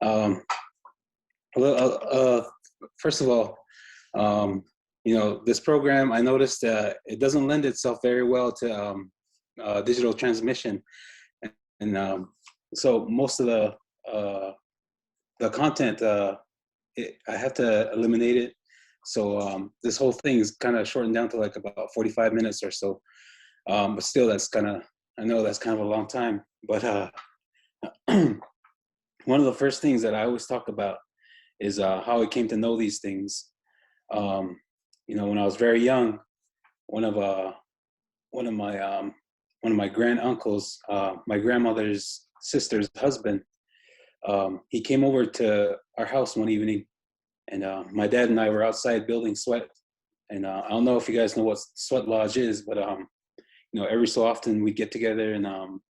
Um, well, first of all, this program, I noticed it doesn't lend itself very well to digital transmission, and so most of the content I have to eliminate it. So this whole thing is kind of shortened down to like about 45 minutes or so. But still, I know that's kind of a long time. But one of the first things that I always talk about is how I came to know these things. When I was very young, one of uh, one of my grand uncles, my grandmother's sister's husband, he came over to our house one evening, and my dad and I were outside building sweat. And I don't know if you guys know what sweat lodge is, but every so often we get together and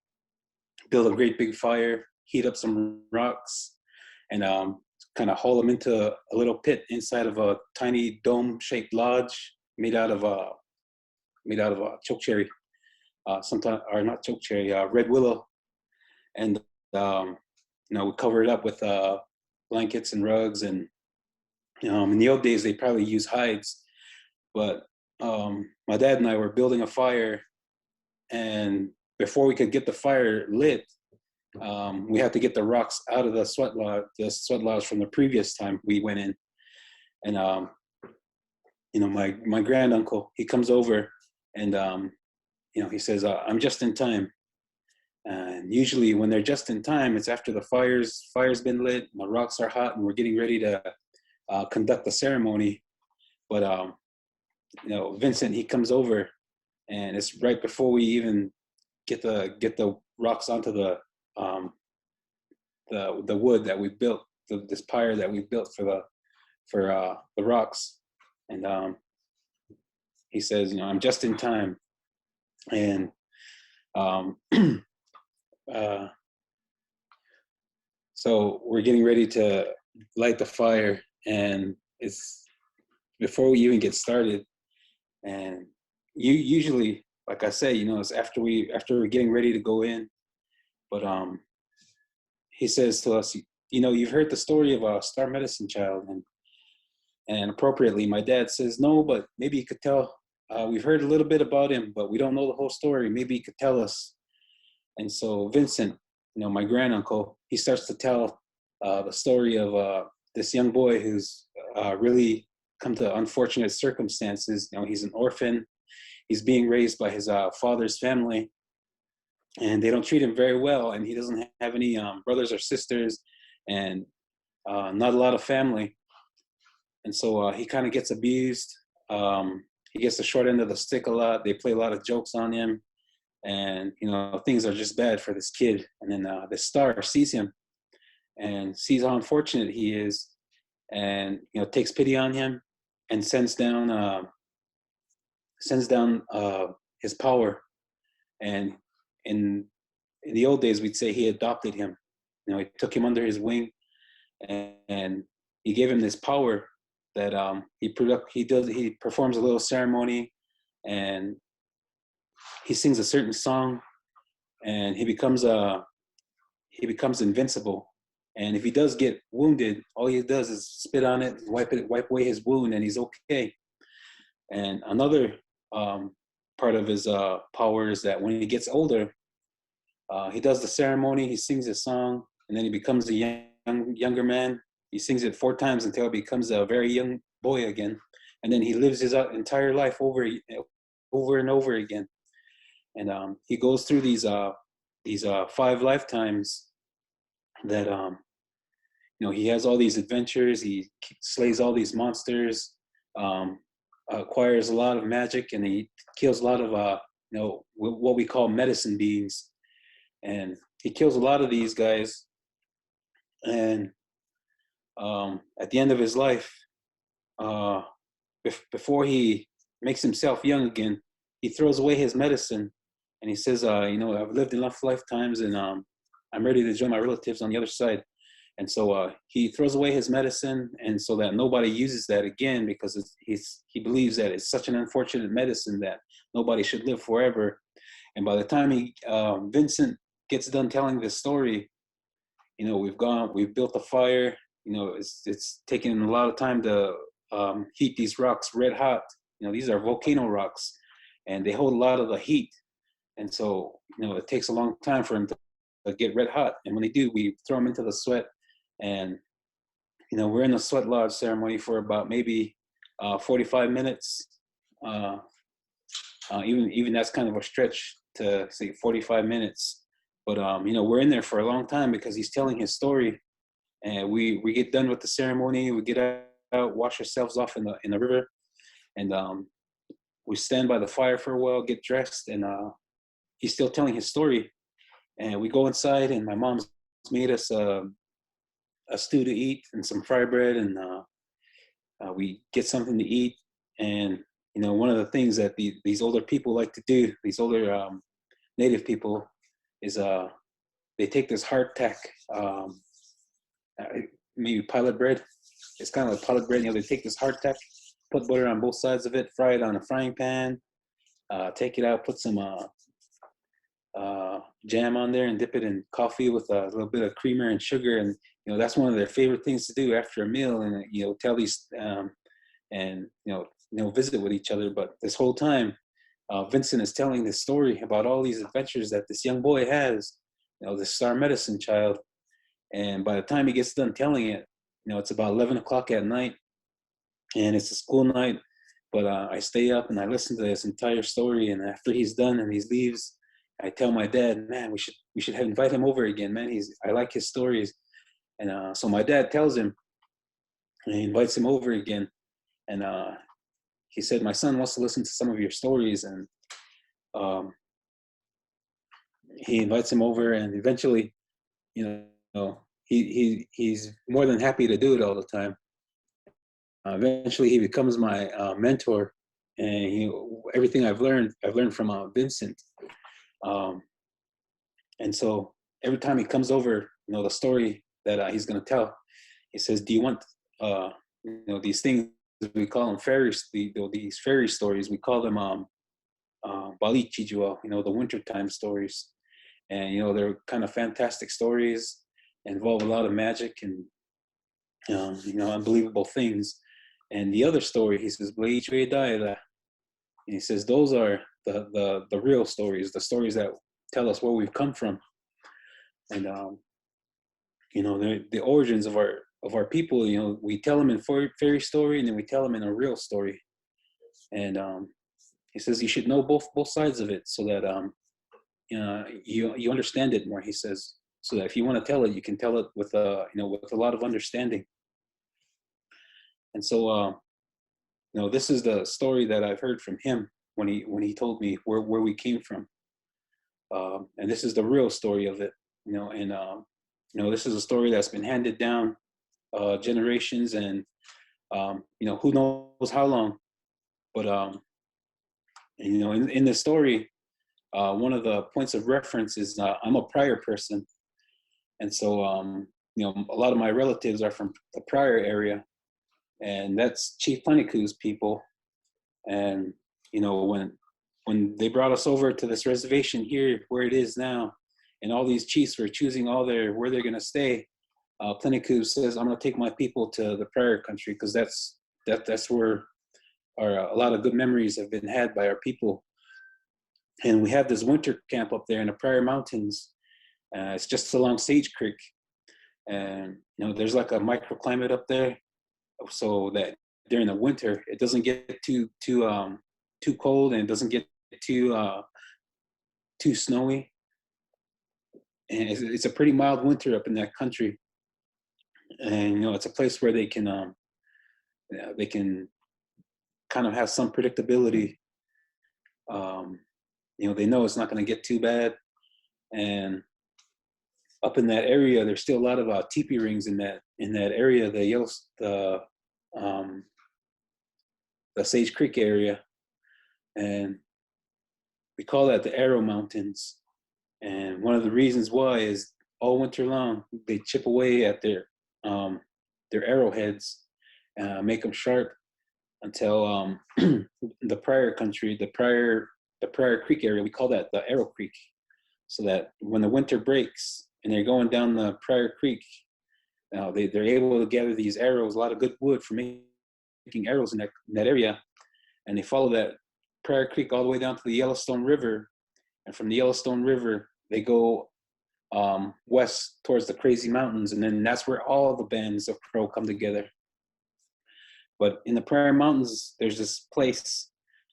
build a great big fire, heat up some rocks, and kind of haul them into a little pit inside of a tiny dome-shaped lodge made out of chokecherry, sometimes or not chokecherry, red willow, and we cover it up with blankets and rugs. And in the old days they probably use hides, but my dad and I were building a fire, and before we could get the fire lit, we had to get the rocks out of the sweat lodge from the previous time we went in. And my granduncle, he comes over, and he says, I'm just in time. And usually when they're just in time, it's after the fire's been lit, and the rocks are hot, and we're getting ready to conduct the ceremony. But Vincent, he comes over, and it's right before we even get the rocks onto the wood that we built, this pyre that we built for the rocks. And he says, I'm just in time. And so we're getting ready to light the fire, and it's before we even get started. And usually, like I say, it's after we're getting ready to go in. But he says to us, you've heard the story of a Star Medicine Child, and appropriately, my dad says, no, but maybe you could tell. We've heard a little bit about him, but we don't know the whole story. Maybe you could tell us. And so Vincent, my granduncle, he starts to tell the story of this young boy who's really come to unfortunate circumstances. He's an orphan. He's being raised by his father's family, and they don't treat him very well. And he doesn't have any brothers or sisters, and not a lot of family. And so he kind of gets abused. He gets the short end of the stick a lot. They play a lot of jokes on him, and things are just bad for this kid. And then the star sees him and sees how unfortunate he is, and takes pity on him and sends down his power. And in the old days, we'd say he adopted him. He took him under his wing, and he gave him this power that he performs a little ceremony, and he sings a certain song, and he becomes invincible. And if he does get wounded, all he does is spit on it, wipe away his wound, and he's okay. And another part of his power is that when he gets older, he does the ceremony, he sings his song, and then he becomes a younger man. He sings it 4 times until he becomes a very young boy again. And then he lives his entire life over and over again. And he goes through these 5 lifetimes that, he has all these adventures. He slays all these monsters, acquires a lot of magic, and he kills a lot of, what we call medicine beings. And he kills a lot of these guys. And at the end of his life, before he makes himself young again, he throws away his medicine, and he says, I've lived enough lifetimes, and I'm ready to join my relatives on the other side. And so he throws away his medicine, and so that nobody uses that again, because he believes that it's such an unfortunate medicine that nobody should live forever. And by the time Vincent gets done telling this story, we've built a fire. It's taken a lot of time to heat these rocks red hot. These are volcano rocks, and they hold a lot of the heat. And so, it takes a long time for them to get red hot. And when they do, we throw them into the sweat. And, we're in the sweat lodge ceremony for about maybe 45 minutes. Even that's kind of a stretch to say 45 minutes. But, we're in there for a long time because he's telling his story. And we get done with the ceremony. We get out, wash ourselves off in the river. And we stand by the fire for a while, get dressed, and he's still telling his story. And we go inside, and my mom's made us a stew to eat and some fry bread, and we get something to eat. And one of the things that these older people like to do, these older native people, is they take this hardtack, maybe pilot bread. It's kind of like pilot bread. They take this hardtack, put butter on both sides of it, fry it on a frying pan, take it out, put some jam on there, and dip it in coffee with a little bit of creamer and sugar. And that's one of their favorite things to do after a meal. And tell these and visit with each other. But this whole time, Vincent is telling this story about all these adventures that this young boy has. This star medicine child. And by the time he gets done telling it, it's about 11 o'clock at night, and it's a school night. But I stay up and I listen to this entire story. And after he's done and he leaves, I tell my dad, man, we should invite him over again, man. I like his stories. And so my dad tells him, and he invites him over again. And he said, my son wants to listen to some of your stories. And he invites him over, and eventually, he's more than happy to do it all the time. Eventually, he becomes my mentor, and everything I've learned from Vincent. And so every time he comes over, the story that he's going to tell, he says, "Do you want these things? We call them fairies. These fairy stories. We call them Bali Chijua, the wintertime stories. And they're kind of fantastic stories, involve a lot of magic and unbelievable things." And the other story, he says, and he says, those are the real stories, the stories that tell us where we've come from. And the origins of our people. We tell them in fairy story, and then we tell them in a real story. And he says you should know both sides of it, so that you understand it more. He says, so that if you want to tell it, you can tell it with with a lot of understanding. And so this is the story that I've heard from him when he told me where we came from. And this is the real story of it. This is a story that's been handed down generations, and who knows how long. But in this story, one of the points of reference is I'm a prior person. And so a lot of my relatives are from the prior area, and that's Chief Pleniku's people. And when they brought us over to this reservation here where it is now, and all these chiefs were choosing where they're going to stay, Pleniku says, I'm going to take my people to the prior country, because that's where a lot of good memories have been had by our people. And we have this winter camp up there in the Prior Mountains. It's just along Sage Creek. And, there's like a microclimate up there, so that during the winter, it doesn't get too cold, and it doesn't get too snowy. And it's a pretty mild winter up in that country. And, it's a place where they can kind of have some predictability. They know it's not going to get too bad. And up in that area, there's still a lot of teepee rings in that area, the Sage Creek area. And we call that the Arrow Mountains. And one of the reasons why is all winter long, they chip away at their arrowheads, make them sharp, until the prior country, the prior creek area, we call that the Arrow Creek, so that when the winter breaks and they're going down the Prairie Creek. Now they're able to gather these arrows, a lot of good wood for making arrows in that area, and they follow that Prairie Creek all the way down to the Yellowstone River, and from the Yellowstone River they go west towards the Crazy Mountains, and then that's where all the bands of Crow come together. But in the Prairie Mountains, there's this place.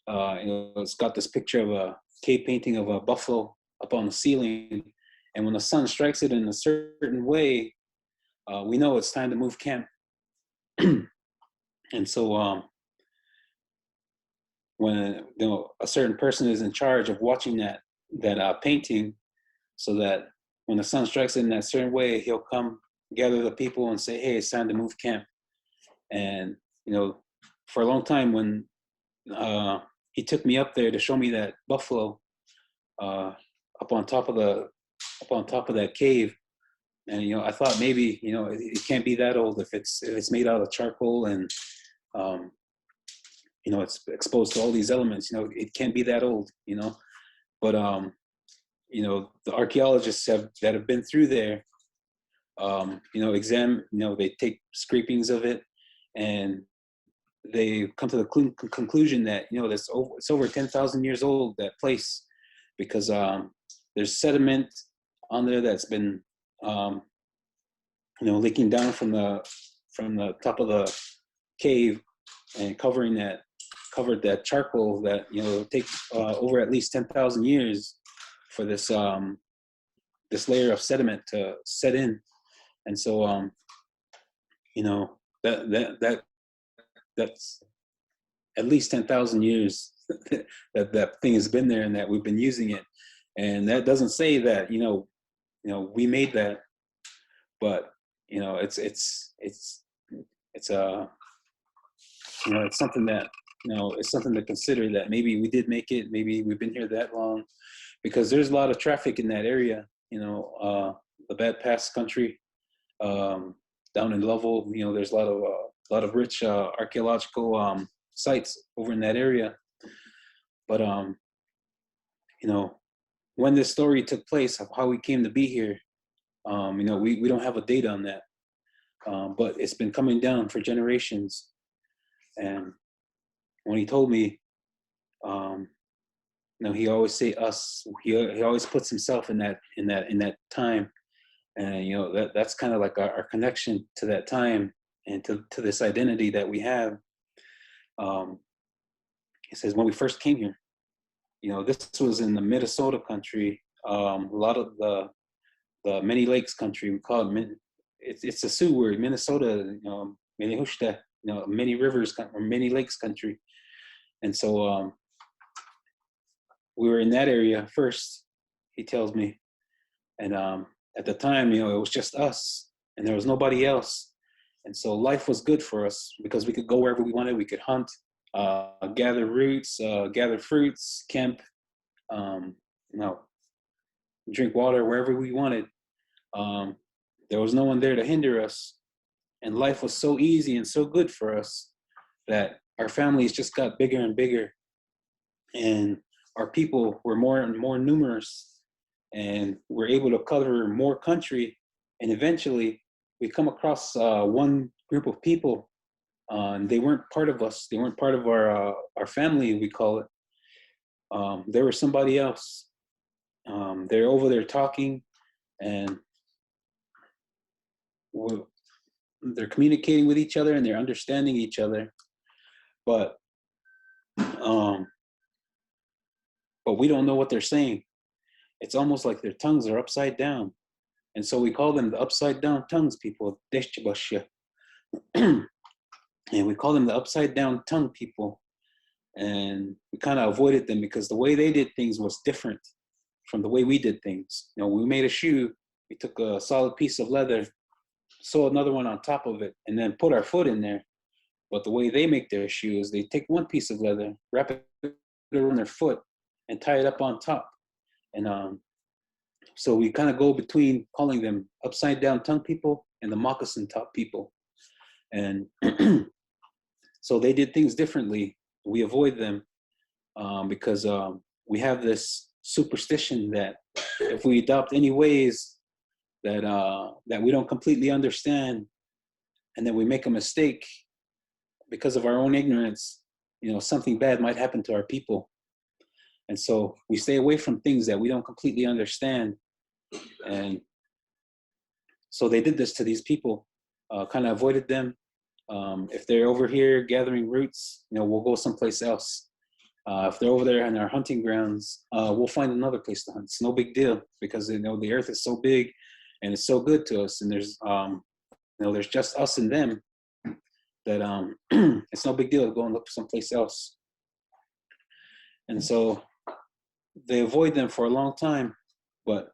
It's got this picture of a cave painting of a buffalo up on the ceiling, and when the sun strikes it in a certain way, we know it's time to move camp. And so when a certain person is in charge of watching that painting, so that when the sun strikes it in that certain way, he'll come gather the people and say, "Hey, it's time to move camp." And for a long time, when he took me up there to show me that buffalo up on top of that cave, and I thought maybe it can't be that old if it's made out of charcoal and it's exposed to all these elements. It can't be that old. But the archaeologists that have been through there, they take scrapings of it, and they come to the conclusion that it's over 10,000 years old, that place, because there's sediment on there that's been leaking down from the top of the cave and covered that charcoal that take over at least 10,000 years for this layer of sediment to set in. And so that's at least 10,000 years that thing has been there and that we've been using it. And that doesn't say that we made that, but it's something that it's something to consider, that maybe we did make it, maybe we've been here that long, because there's a lot of traffic in that area. The Bad Pass country, down in Lovell, there's a lot of rich archaeological sites over in that area. But when this story took place, of how we came to be here, we don't have a date on that, but it's been coming down for generations. And when he told me, he always say us. He always puts himself in that time, and that's kind of like our connection to that time and to this identity that we have. He says, when we first came here, this was in the Minnesota country, a lot of the many lakes country. We call it it's a Sioux word, Minnesota, many rivers or many lakes country. And so we were in that area first, he tells me. And at the time, it was just us and there was nobody else. And so life was good for us because we could go wherever we wanted. We could hunt, gather roots, gather fruits, camp, drink water wherever we wanted. There was no one there to hinder us. And life was so easy and so good for us that our families just got bigger and bigger. And our people were more and more numerous. And we're able to cover more country. And eventually we come across one group of people. And they weren't part of us. They weren't part of our family, we call it. They were somebody else. They're over there talking, and they're communicating with each other and they're understanding each other. But we don't know what they're saying. It's almost like their tongues are upside down. And so we call them the upside down tongues people. And we call them the upside down tongue people. And we kind of avoided them because the way they did things was different from the way we did things. We made a shoe, we took a solid piece of leather, sew another one on top of it, and then put our foot in there. But the way they make their shoes, they take one piece of leather, wrap it around their foot, and tie it up on top. And so we kind of go between calling them upside down tongue people and the moccasin top people. And so they did things differently. We avoid them because we have this superstition that if we adopt any ways that we don't completely understand, and then we make a mistake because of our own ignorance. Something bad might happen to our people, and so we stay away from things that we don't completely understand. And so they did this to these people, kind of avoided them. If they're over here gathering roots, we'll go someplace else. If they're over there in our hunting grounds, we'll find another place to hunt. It's no big deal, because the earth is so big and it's so good to us, and there's just us and them, that it's no big deal to go and look someplace else. And so they avoid them for a long time, but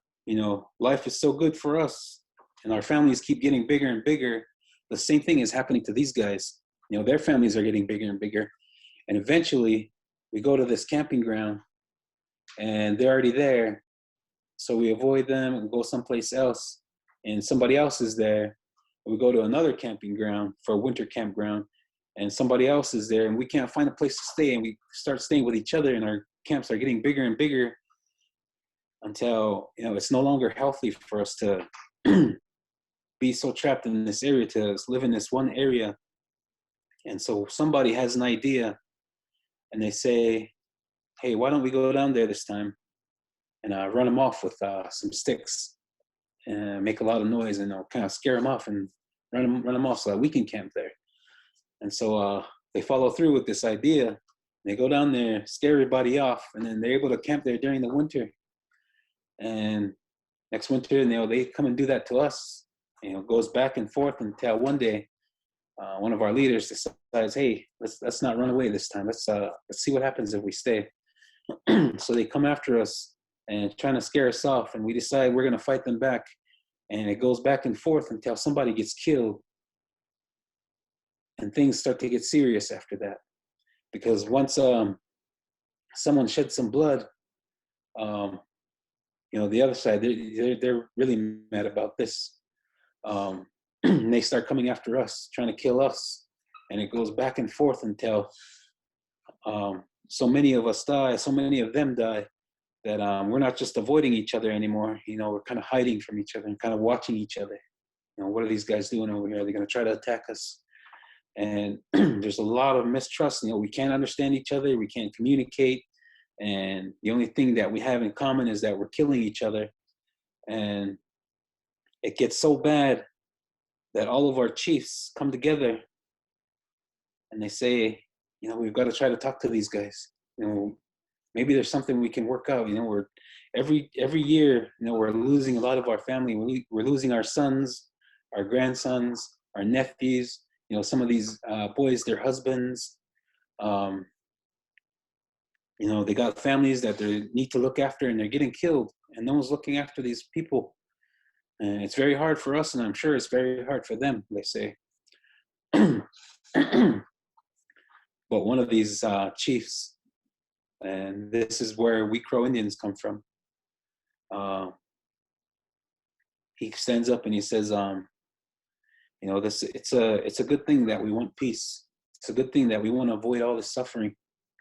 life is so good for us, and our families keep getting bigger and bigger. The same thing is happening to these guys. Their families are getting bigger and bigger, and eventually we go to this camping ground and they're already there. So we avoid them and go someplace else, and somebody else is there. We go to another camping ground for a winter campground, and somebody else is there, and we can't find a place to stay, and we start staying with each other, and our camps are getting bigger and bigger until it's no longer healthy for us to be so trapped in this area, to live in this one area. And so somebody has an idea, and they say, hey, why don't we go down there this time and run them off with some sticks and make a lot of noise, and kind of scare them off and run them off so that we can camp there. And so they follow through with this idea. They go down there, scare everybody off, and then they're able to camp there during the winter. And next winter, they come and do that to us. It goes back and forth until one day, one of our leaders decides, hey, let's not run away this time. Let's see what happens if we stay. So they come after us and trying to scare us off, and we decide we're going to fight them back. And it goes back and forth until somebody gets killed. And things start to get serious after that. Because once someone sheds some blood, the other side, they're really mad about this. And they start coming after us, trying to kill us. And it goes back and forth until so many of us die, so many of them die, that we're not just avoiding each other anymore. We're kind of hiding from each other and kind of watching each other. What are these guys doing over here? Are they going to try to attack us? And there's a lot of mistrust. We can't understand each other. We can't communicate. And the only thing that we have in common is that we're killing each other. And it gets so bad that all of our chiefs come together and they say, we've got to try to talk to these guys. Maybe there's something we can work out. We're every year, we're losing a lot of our family. We're losing our sons, our grandsons, our nephews. Some of these boys, their husbands. They got families that they need to look after, and they're getting killed, and no one's looking after these people. And it's very hard for us, and I'm sure it's very hard for them, they say. But one of these chiefs, and this is where we Crow Indians come from, he stands up and he says, it's a good thing that we want peace. It's a good thing that we want to avoid all this suffering.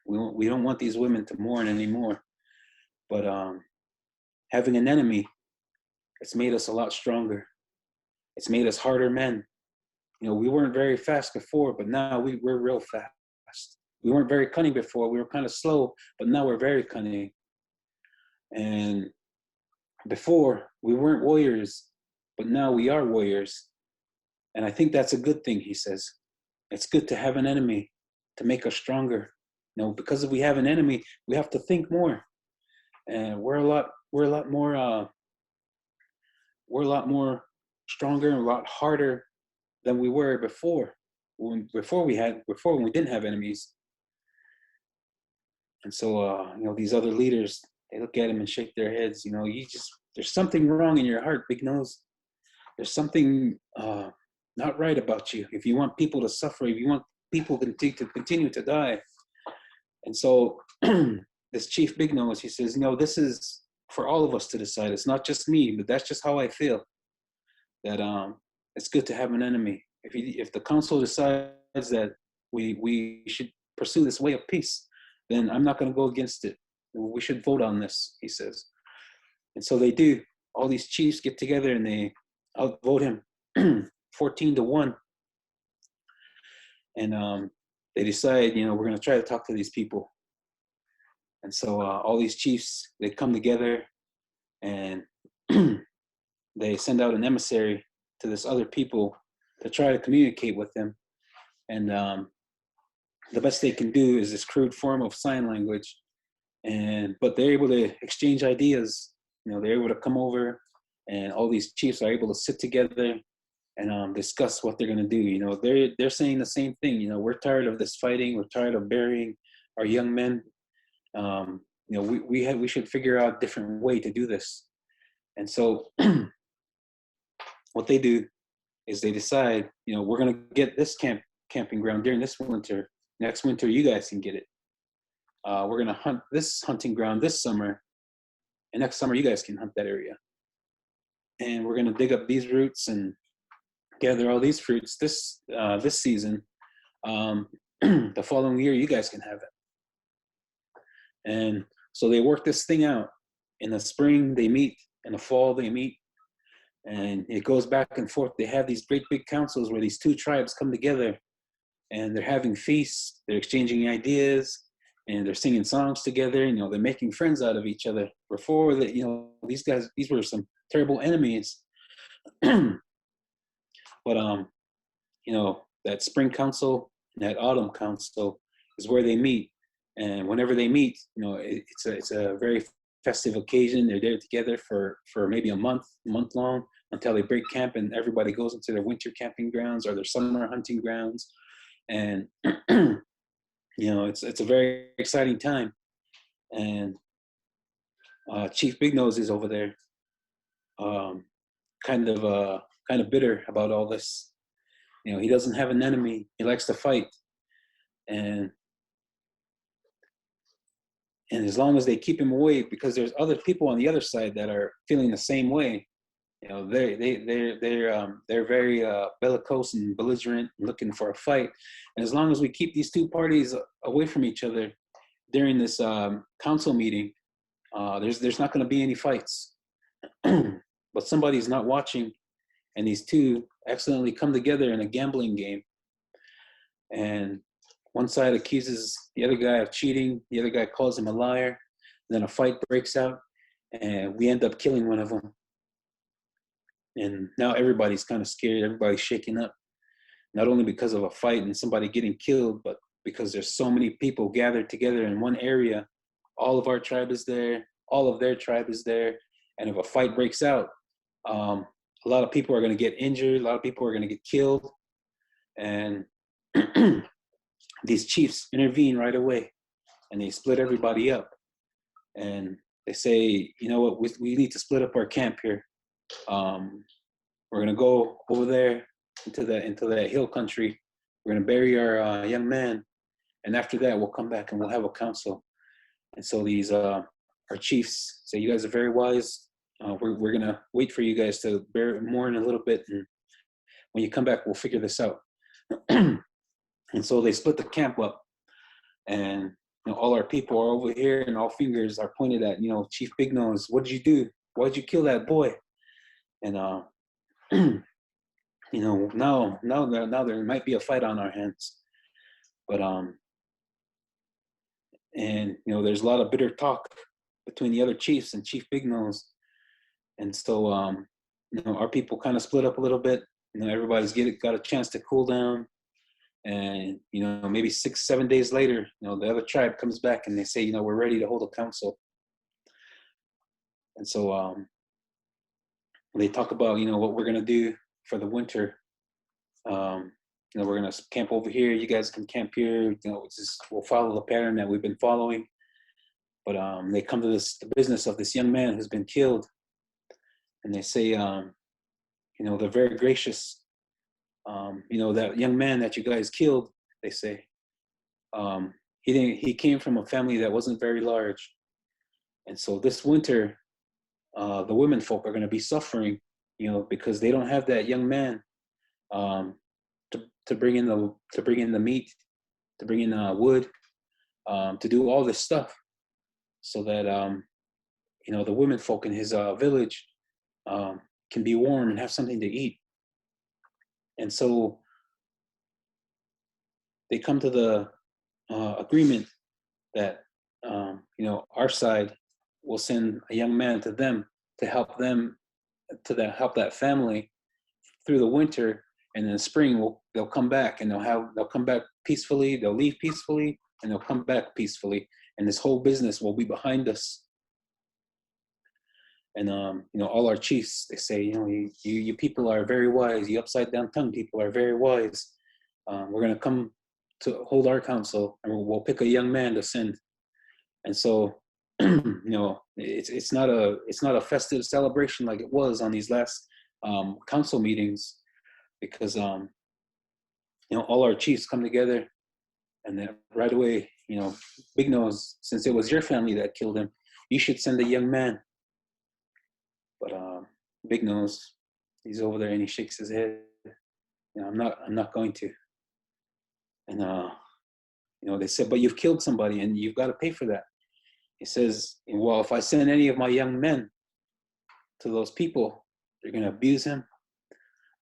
We don't want these women to mourn anymore. But having an enemy, it's made us a lot stronger. It's made us harder men. We weren't very fast before, but now we're real fast. We weren't very cunning before. We were kind of slow, but now we're very cunning. And before, we weren't warriors, but now we are warriors. And I think that's a good thing, he says. It's good to have an enemy to make us stronger. Because if we have an enemy, we have to think more. And we're a lot more stronger and a lot harder than we were before when we didn't have enemies. And so these other leaders, they look at him and shake their heads. There's something wrong in your heart, Big Nose. There's something not right about you. If you want people to suffer, if you want people to continue to die. And so this Chief Big Nose, he says, this is for all of us to decide. It's not just me, but that's just how I feel. That it's good to have an enemy. If the council decides that we should pursue this way of peace, then I'm not going to go against it. We should vote on this, he says. And so they do. All these chiefs get together and they outvote him 14-1. And they decide, we're going to try to talk to these people. And so all these chiefs, they come together and they send out an emissary to this other people to try to communicate with them. And the best they can do is this crude form of sign language. But they're able to exchange ideas. They're able to come over, and all these chiefs are able to sit together and discuss what they're going to do. They're saying the same thing. We're tired of this fighting. We're tired of burying our young men. We should figure out a different way to do this. And so what they do is they decide, we're going to get this camping ground during this winter. Next winter, you guys can get it. We're going to hunt this hunting ground this summer, and next summer, you guys can hunt that area. And we're going to dig up these roots and gather all these fruits this season. The following year, you guys can have it. And so they work this thing out. In the spring, they meet. In the fall, they meet. And it goes back and forth. They have these great big councils where these two tribes come together, and they're having feasts. They're exchanging ideas, and they're singing songs together. They're making friends out of each other. Before that, these were some terrible enemies. But that spring council and that autumn council is where they meet. And whenever they meet, it's a very festive occasion. They're there together for maybe a month long, until they break camp and everybody goes into their winter camping grounds or their summer hunting grounds. And it's a very exciting time. And Chief Big Nose is over there, kind of bitter about all this. He doesn't have an enemy. He likes to fight. And as long as they keep him away, because there's other people on the other side that are feeling the same way. They're very bellicose and belligerent, looking for a fight. And as long as we keep these two parties away from each other during this council meeting, there's not going to be any fights. But somebody's not watching, and these two accidentally come together in a gambling game. And one side accuses the other guy of cheating. The other guy calls him a liar. Then a fight breaks out, and we end up killing one of them. And now everybody's kind of scared. Everybody's shaking up, not only because of a fight and somebody getting killed, but because there's so many people gathered together in one area. All of our tribe is there. All of their tribe is there. And if a fight breaks out, a lot of people are going to get injured. A lot of people are going to get killed. And these chiefs intervene right away, and they split everybody up. And they say, you know what, we need to split up our camp here. We're going to go over there into that hill country. We're going to bury our young man. And after that, we'll come back and we'll have a council. And so these our chiefs say, you guys are very wise. We're going to wait for you guys to mourn a little bit. And when you come back, we'll figure this out. And so they split the camp up, and all our people are over here, and all fingers are pointed at Chief Big Nose. What did you do? Why did you kill that boy? And now there might be a fight on our hands. But there's a lot of bitter talk between the other chiefs and Chief Big Nose. And so our people kind of split up a little bit. Everybody's got a chance to cool down. And maybe 6-7 days later, the other tribe comes back and they say, we're ready to hold a council. And so they talk about what we're going to do for the winter. We're going to camp over here. You guys can camp here. We'll follow the pattern that we've been following. But they come to the business of this young man who's been killed, and they say, they're very gracious. That young man that you guys killed, they say, he came from a family that wasn't very large. And so this winter, the women folk are going to be suffering, because they don't have that young man to bring in the meat, to bring in wood, to do all this stuff, so that the women folk in his village can be warm and have something to eat. And so they come to the agreement that our side will send a young man to them to help them help that family through the winter, and in the spring they'll come back, and they'll come back peacefully, they'll leave peacefully, and they'll come back peacefully, and this whole business will be behind us. And all our chiefs, they say, you people are very wise, you upside down tongue people are very wise. We're going to come to hold our council, and we'll pick a young man to send. And so it's not a festive celebration like it was on these last council meetings, because all our chiefs come together, and then right away, Big Nose, since it was your family that killed him, you should send a young man. But Big Nose, he's over there and he shakes his head. I'm not going to. And they said, but you've killed somebody and you've got to pay for that. He says, well, if I send any of my young men to those people, they're going to abuse him.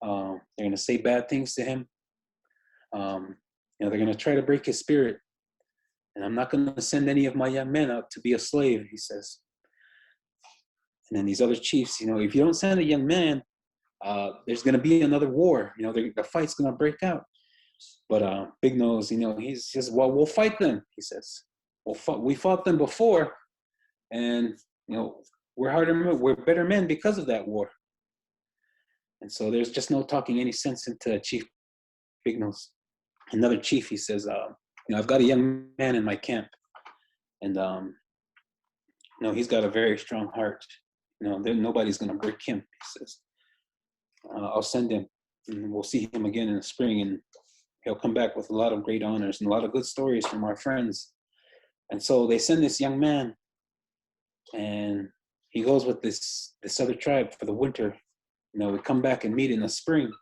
They're going to say bad things to him. They're going to try to break his spirit. And I'm not going to send any of my young men out to be a slave, he says. And then these other chiefs, if you don't send a young man, there's going to be another war. The fight's going to break out. But Big Nose, he says, well, we'll fight them, he says. We fought them before, and, we're better men because of that war. And so there's just no talking any sense into Chief Big Nose. Another chief, he says, I've got a young man in my camp, and, he's got a very strong heart. Nobody's going to break him, he says. I'll send him, and we'll see him again in the spring, and he'll come back with a lot of great honors and a lot of good stories from our friends. And so they send this young man, and he goes with this other tribe for the winter. We come back and meet in the spring,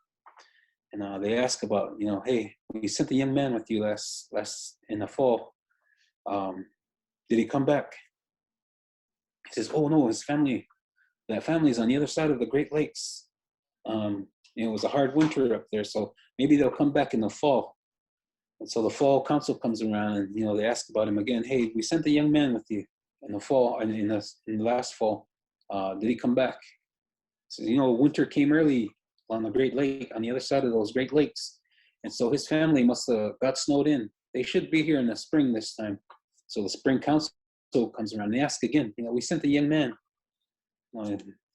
and they ask about, hey, we sent the young man with you last in the fall. Did he come back? He says, oh no, that family's on the other side of the Great Lakes. It was a hard winter up there, so maybe they'll come back in the fall. And so the fall council comes around, and they ask about him again. Hey, we sent the young man with you in the fall, and in the last fall. Did he come back? He says, winter came early on the Great Lake, on the other side of those Great Lakes, and so his family must have got snowed in. They should be here in the spring this time. So the spring council comes around. They ask again. We sent the young man.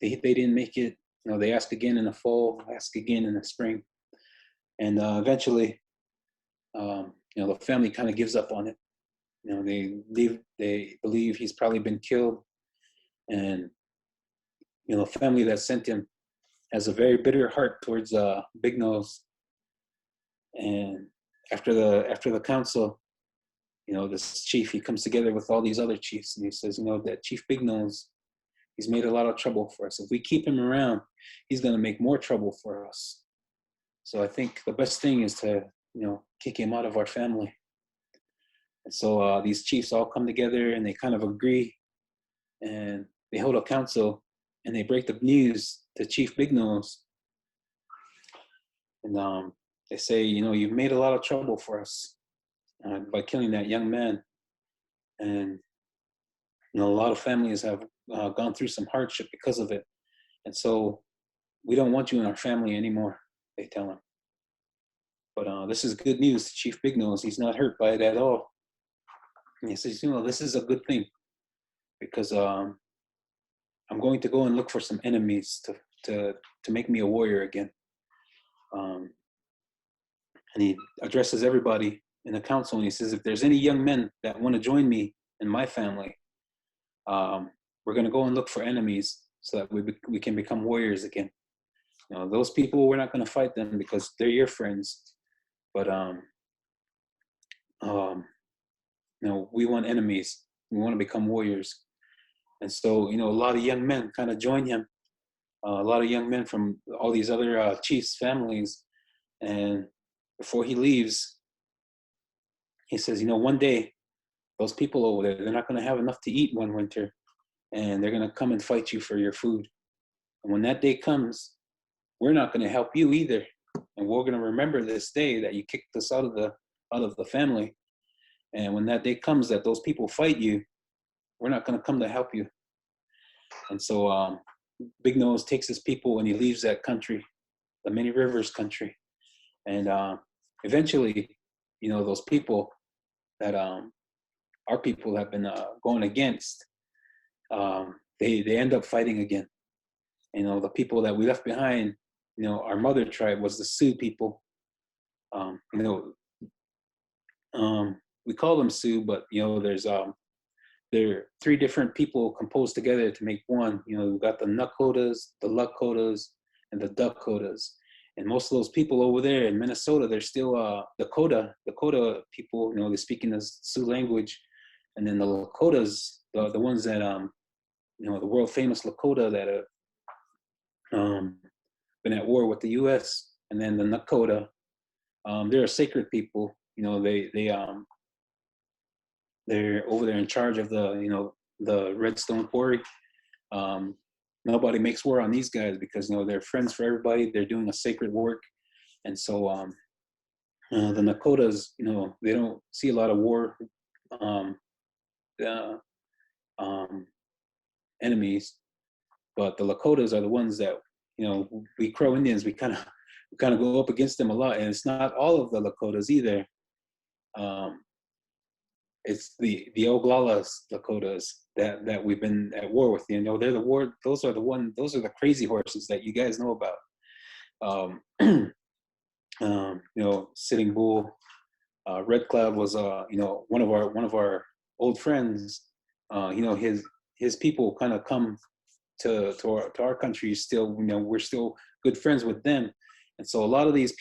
They didn't make it. They ask again in the fall, ask again in the spring, and eventually, the family kind of gives up on it. They believe he's probably been killed, and the family that sent him has a very bitter heart towards Big Nose. And after the council, this chief, he comes together with all these other chiefs, and he says, that Chief Big Nose, he's made a lot of trouble for us. If we keep him around, he's going to make more trouble for us. So I think the best thing is to, kick him out of our family. And so these chiefs all come together, and they kind of agree, and they hold a council, and they break the news to Chief Big Nose. And they say, you've made a lot of trouble for us by killing that young man. And, a lot of families have gone through some hardship because of it. And so we don't want you in our family anymore, they tell him. But this is good news to Chief Big Nose. He's not hurt by it at all. And he says, this is a good thing, because I'm going to go and look for some enemies to make me a warrior again. And he addresses everybody in the council, and he says, if there's any young men that want to join me in my family, we're going to go and look for enemies so that we can become warriors again. Those people, we're not going to fight them because they're your friends. But we want enemies. We want to become warriors. And so, a lot of young men kind of join him. A lot of young men from all these other chiefs' families. And before he leaves, he says, one day, those people over there, they're not going to have enough to eat one winter, and they're going to come and fight you for your food. And when that day comes, we're not going to help you either. And we're going to remember this day that you kicked us out of the family. And when that day comes that those people fight you, we're not going to come to help you. And so Big Nose takes his people and he leaves that country, the Many Rivers country. And eventually, those people that our people have been going against, they end up fighting again. The people that we left behind, our mother tribe was the Sioux people. We call them Sioux, but there are three different people composed together to make one. We've got the Nakotas, the Lakotas, and the Dakotas. And most of those people over there in Minnesota, they're still Dakota people. They speak in the Sioux language, and then the Lakotas, the ones that the world famous Lakota that have been at war with the U.S. And then the Nakota, they're a sacred people. They're over there in charge of the Redstone Quarry. Nobody makes war on these guys because they're friends for everybody. They're doing a sacred work, and so the Nakotas, they don't see a lot of war enemies, but the Lakotas are the ones that we Crow Indians, we kind of go up against them a lot, and it's not all of the Lakotas either. It's the Oglalas Lakotas that we've been at war with. They're the war. Those are the crazy horses that you guys know about. Sitting Bull, Red Cloud was one of our old friends. His people kind of come to our country still. We're still good friends with them, and so a lot of these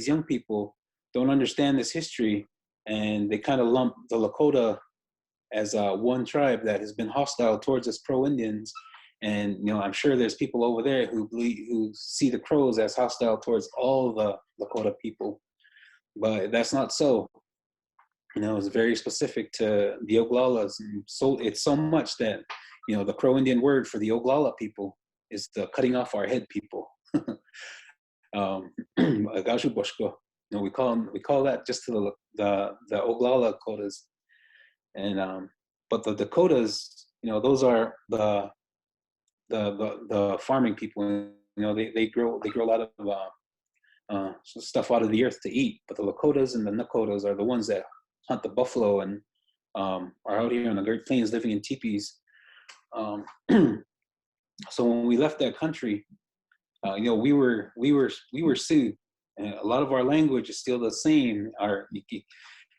young people don't understand this history, and they kind of lump the Lakota as one tribe that has been hostile towards us Crow Indians. And I'm sure there's people over there who see the Crows as hostile towards all the Lakota people, but that's not so. It's very specific to the Oglalas, and so it's so much that the Crow Indian word for the Oglala people is the cutting off our head people. Agashuboshko. We call that just to the Oglala Dakotas, and but the Dakotas, those are the farming people. They grow a lot of stuff out of the earth to eat. But the Lakotas and the Nakotas are the ones that hunt the buffalo and are out here on the Great Plains living in teepees. So when we left that country, we were Sioux, and a lot of our language is still the same.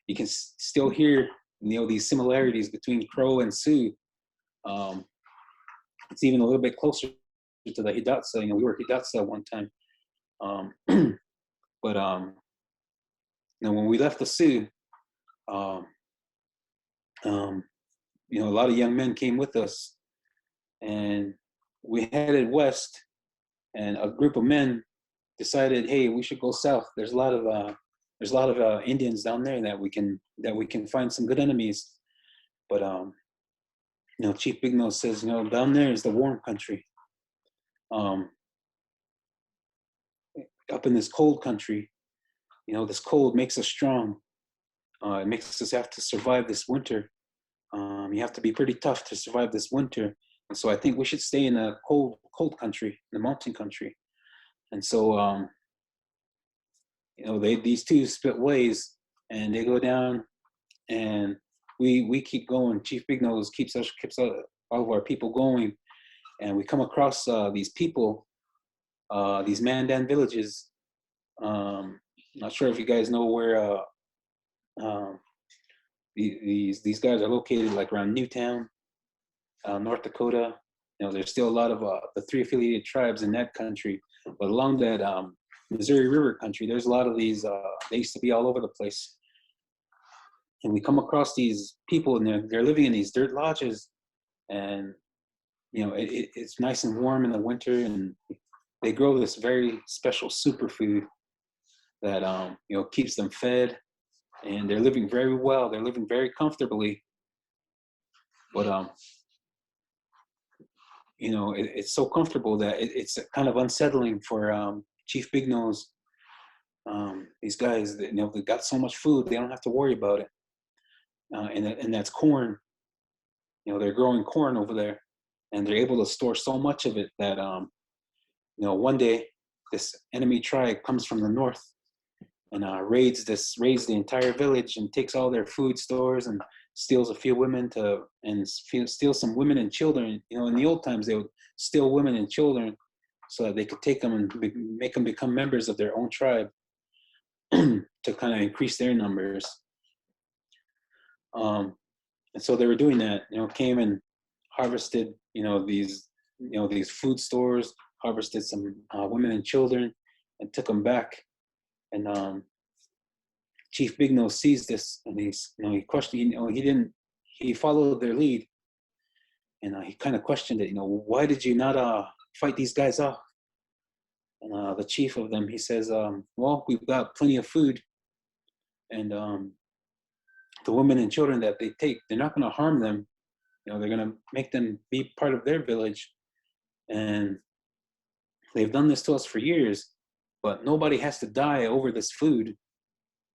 You can still hear these similarities between Crow and Sioux. It's even a little bit closer to the Hidatsa. We were Hidatsa one time, but when we left the Sioux, a lot of young men came with us, and we headed west. And a group of men decided, hey, we should go south. There's a lot of Indians down there that we can find some good enemies. But Chief Big Nose says, down there is the warm country. Up in this cold country, this cold makes us strong. It makes us have to survive this winter. You have to be pretty tough to survive this winter. And so I think we should stay in a cold country, in the mountain country. And so, these two split ways, and they go down, and we keep going. Chief Big Nose keeps all of our people going, and we come across these people, these Mandan villages. Not sure if you guys know where these guys are located, like around Newtown, North Dakota. There's still a lot of the three affiliated tribes in that country, but along that Missouri River country, there's a lot of these. They used to be all over the place, and we come across these people, and they're living in these dirt lodges, and it's nice and warm in the winter, and they grow this very special superfood that keeps them fed, and they're living very well. They're living very comfortably, but it's so comfortable that it's kind of unsettling for Chief Big Nose. These guys, they got so much food, they don't have to worry about it. And that's corn. They're growing corn over there, and they're able to store so much of it that one day this enemy tribe comes from the north and raids the entire village and takes all their food stores and steals a few women steals some women and children. In the old times they would steal women and children so that they could take them and make them become members of their own tribe to kind of increase their numbers. And so they were doing that. Came and harvested these food stores, harvested some women and children, and took them back. And Chief Big Nose sees this, and he questioned. He followed their lead, and he kind of questioned it. Why did you not fight these guys off? And the chief of them, he says, well, we've got plenty of food, and the women and children that they take, they're not going to harm them. They're going to make them be part of their village, and they've done this to us for years, but nobody has to die over this food.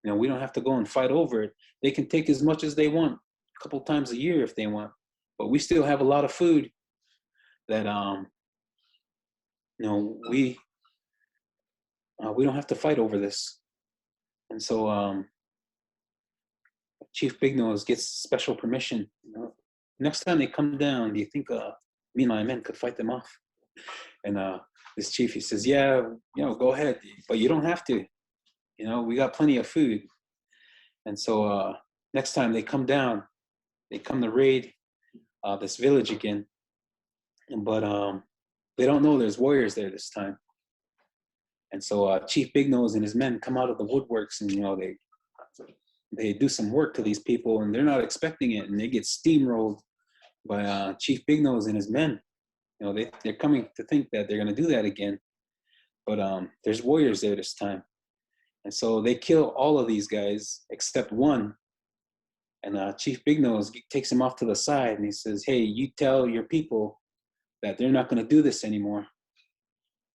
We don't have to go and fight over it. They can take as much as they want, a couple times a year if they want, but we still have a lot of food that we don't have to fight over this. And so Chief Big Nose gets special permission. Next time they come down, do you think me and my men could fight them off? And this chief, he says, yeah, go ahead, but you don't have to. We got plenty of food. And so next time they come down, they come to raid this village again. But they don't know there's warriors there this time. And so Chief Big Nose and his men come out of the woodworks, and they do some work to these people, and they're not expecting it, and they get steamrolled by Chief Big Nose and his men. They're coming to think that they're going to do that again, but there's warriors there this time. And so they kill all of these guys except one. And Chief Big Nose takes him off to the side, and he says, hey, you tell your people that they're not going to do this anymore.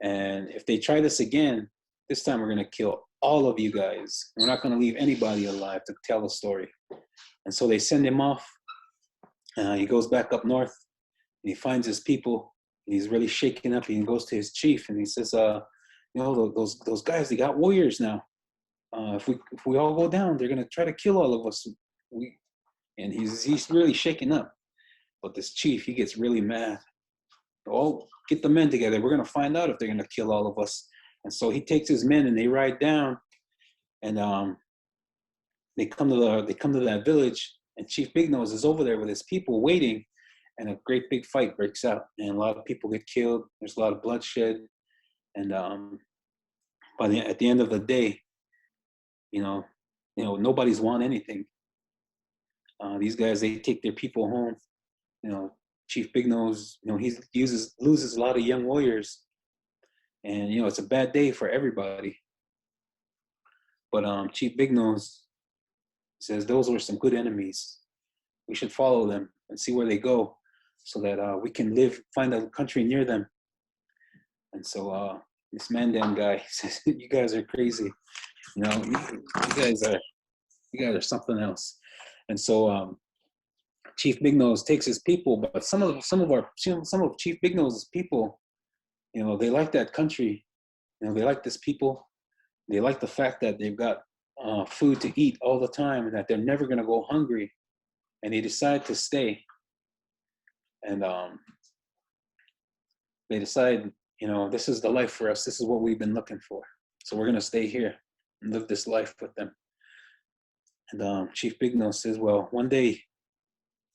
And if they try this again, this time we're going to kill all of you guys. We're not going to leave anybody alive to tell the story. And so they send him off. He goes back up north, and he finds his people, and he's really shaken up. He goes to his chief, and he says, those guys, they got warriors now. If we all go down, they're going to try to kill all of us. And he's really shaken up. But this chief, he gets really mad. Oh, get the men together. We're going to find out if they're going to kill all of us. And so he takes his men, and they ride down, and they come to that village, and Chief Big Nose is over there with his people waiting, and a great big fight breaks out, and a lot of people get killed. There's a lot of bloodshed, and at the end of the day, nobody's won anything. These guys, they take their people home. Chief Big Nose, he loses a lot of young warriors, and it's a bad day for everybody. But Chief Big Nose says those were some good enemies. We should follow them and see where they go, so that we can find a country near them. And so this Mandan guy says, "You guys are crazy. You guys are something else." And so Chief Big Nose takes his people, but some of Chief Big Nose's people, they like that country. They like this people. They like the fact that they've got food to eat all the time, and that they're never going to go hungry. And they decide to stay. And they decide, this is the life for us. This is what we've been looking for. So we're going to stay here and live this life with them. And Chief Big Nose says, well, one day,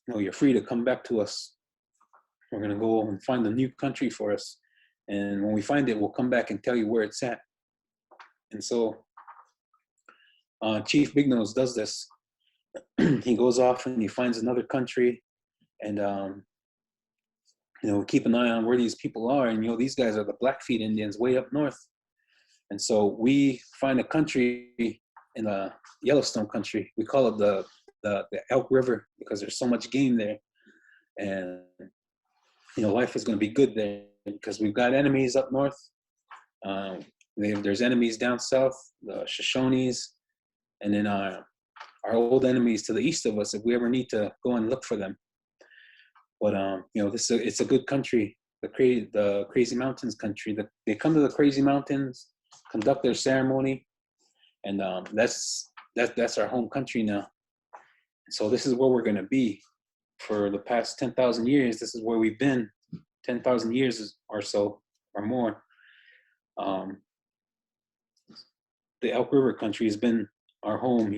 you're free to come back to us. We're going to go and find a new country for us. And when we find it, we'll come back and tell you where it's at. And so Chief Big Nose does this. He goes off and he finds another country, and keep an eye on where these people are. And these guys are the Blackfeet Indians way up north. And so we find a country in the Yellowstone country. We call it the Elk River because there's so much game there. And life is going to be good there because we've got enemies up north. Um, there's enemies down south, the Shoshones, and then our old enemies to the east of us if we ever need to go and look for them. But it's a good country, the Crazy Mountains country. They come to the Crazy Mountains, conduct their ceremony, and that's our home country now. So this is where we're going to be for the past 10,000 years. This is where we've been 10,000 years or so or more. The Elk River country has been our home.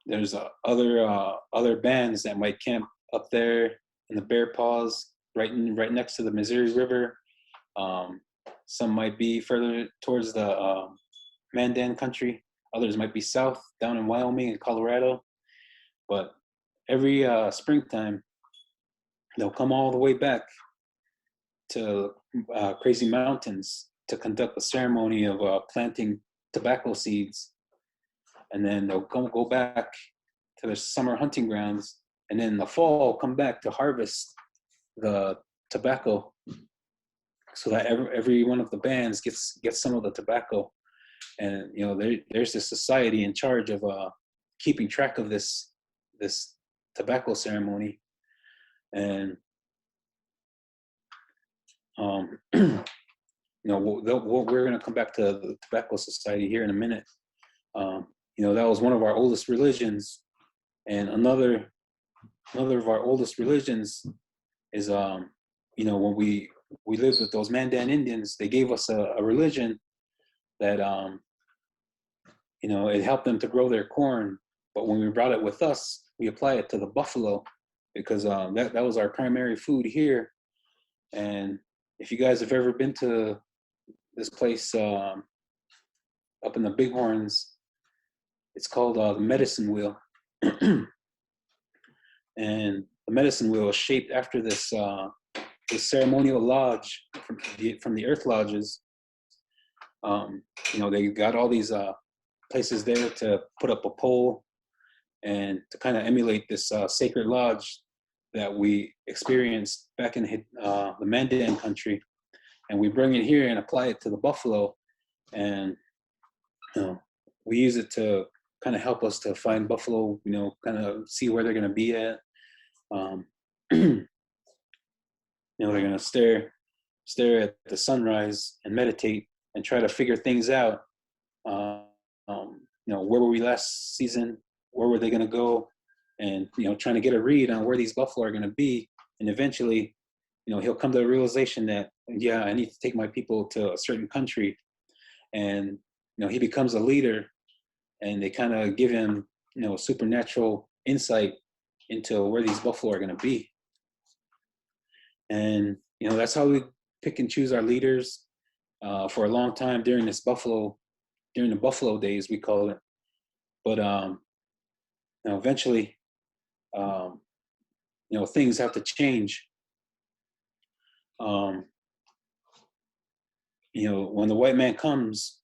There's other bands that might camp up there in the Bear Paws, right next to the Missouri River. Some might be further towards the Mandan country. Others might be south, down in Wyoming and Colorado. But every springtime, they'll come all the way back to Crazy Mountains to conduct a ceremony of planting tobacco seeds. And then they'll go back to their summer hunting grounds. And then in the fall, come back to harvest the tobacco so that every one of the bands gets some of the tobacco. And, there's this society in charge of keeping track of this tobacco ceremony. And, we're going to come back to the Tobacco Society here in a minute. That was one of our oldest religions. And another of our oldest religions is, when we lived with those Mandan Indians, they gave us a religion that, it helped them to grow their corn. But when we brought it with us, we apply it to the buffalo because that was our primary food here. And if you guys have ever been to this place up in the Bighorns, it's called the Medicine Wheel. And the Medicine Wheel is shaped after this ceremonial lodge from the Earth Lodges. They got all these places there to put up a pole and to kind of emulate this sacred lodge that we experienced back in the Mandan country. And we bring it here and apply it to the buffalo. And, we use it to kind of help us to find buffalo, kind of see where they're going to be at. They're going to stare at the sunrise and meditate and try to figure things out. Where were we last season? Where were they going to go? And, trying to get a read on where these buffalo are going to be. And eventually, he'll come to the realization that, yeah, I need to take my people to a certain country. And, he becomes a leader, and they kind of give him, supernatural insight into where these buffalo are going to be. And, that's how we pick and choose our leaders for a long time during the buffalo days, we call it. But, eventually, things have to change. When the white man comes,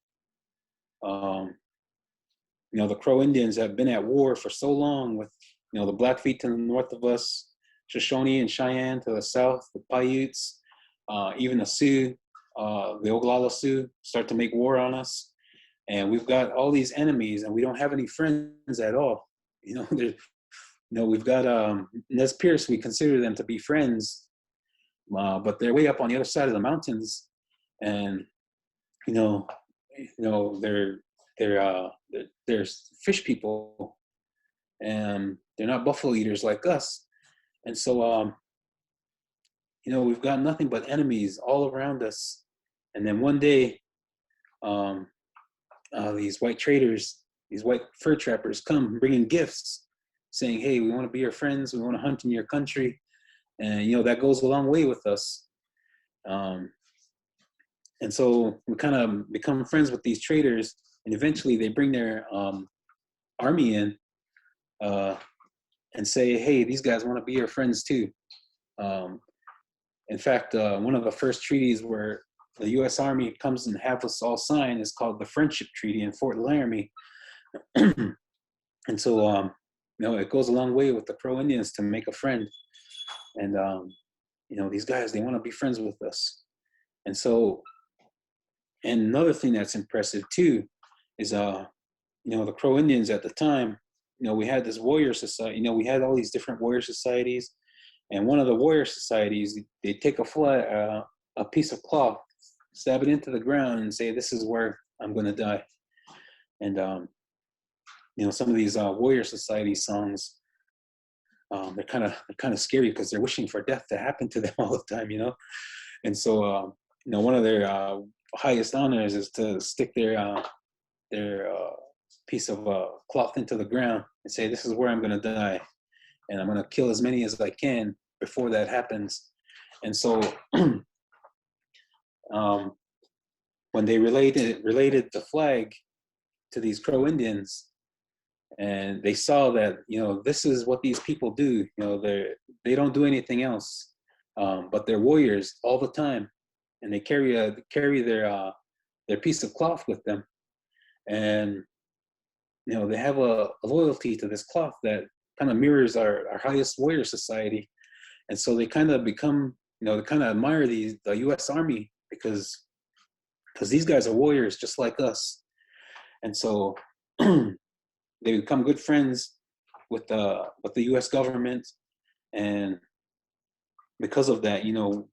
the Crow Indians have been at war for so long with, the Blackfeet to the north of us, Shoshone and Cheyenne to the south, the Paiutes, even the Sioux, the Oglala Sioux start to make war on us. And we've got all these enemies and we don't have any friends at all. We've got Nez Perce, we consider them to be friends, but they're way up on the other side of the mountains. And, they're fish people, and they're not buffalo eaters like us. And so, we've got nothing but enemies all around us. And then one day, these white traders, these white fur trappers come bringing gifts saying, hey, we want to be your friends. We want to hunt in your country. And, that goes a long way with us. And so we kind of become friends with these traders, and eventually they bring their army in and say, hey, these guys want to be your friends too. In fact, one of the first treaties where the U.S. Army comes and have us all sign is called the Friendship Treaty in Fort Laramie. And so, it goes a long way with the Crow Indians to make a friend. And, these guys, they want to be friends with us. And so, and another thing that's impressive too is, the Crow Indians at the time, we had this warrior society, we had all these different warrior societies. And one of the warrior societies, they take a piece of cloth, stab it into the ground, and say, "This is where I'm going to die." And some of these warrior society songs, they're kind of scary because they're wishing for death to happen to them all the time, And so, one of their highest honors is to stick their piece of cloth into the ground and say, "This is where I'm going to die, and I'm going to kill as many as I can before that happens." And so, when they related the flag to these Crow Indians, and they saw that this is what these people do, they don't do anything else, but they're warriors all the time, and they carry their piece of cloth with them, and they have a loyalty to this cloth that kind of mirrors our highest warrior society. And so they kind of become, they kind of admire the U.S. Army because these guys are warriors just like us. And so they become good friends with the U.S. government, and because of that,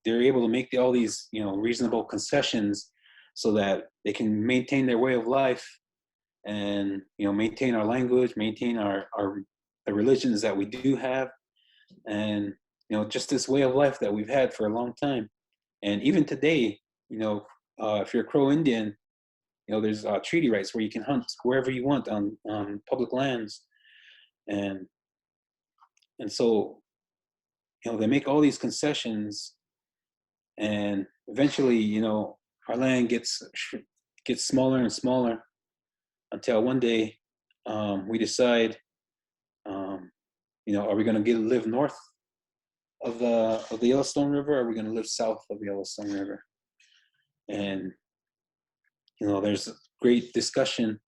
they're able to make all these reasonable concessions so that they can maintain their way of life, and maintain our language, maintain the religions that we do have, and just this way of life that we've had for a long time. And even today, if you're a Crow Indian, there's treaty rights where you can hunt wherever you want on public lands, and so they make all these concessions, and eventually our land gets smaller and smaller, until one day we decide, are we going to live north of the Yellowstone River, or are we going to live south of the Yellowstone River? And there's great discussion,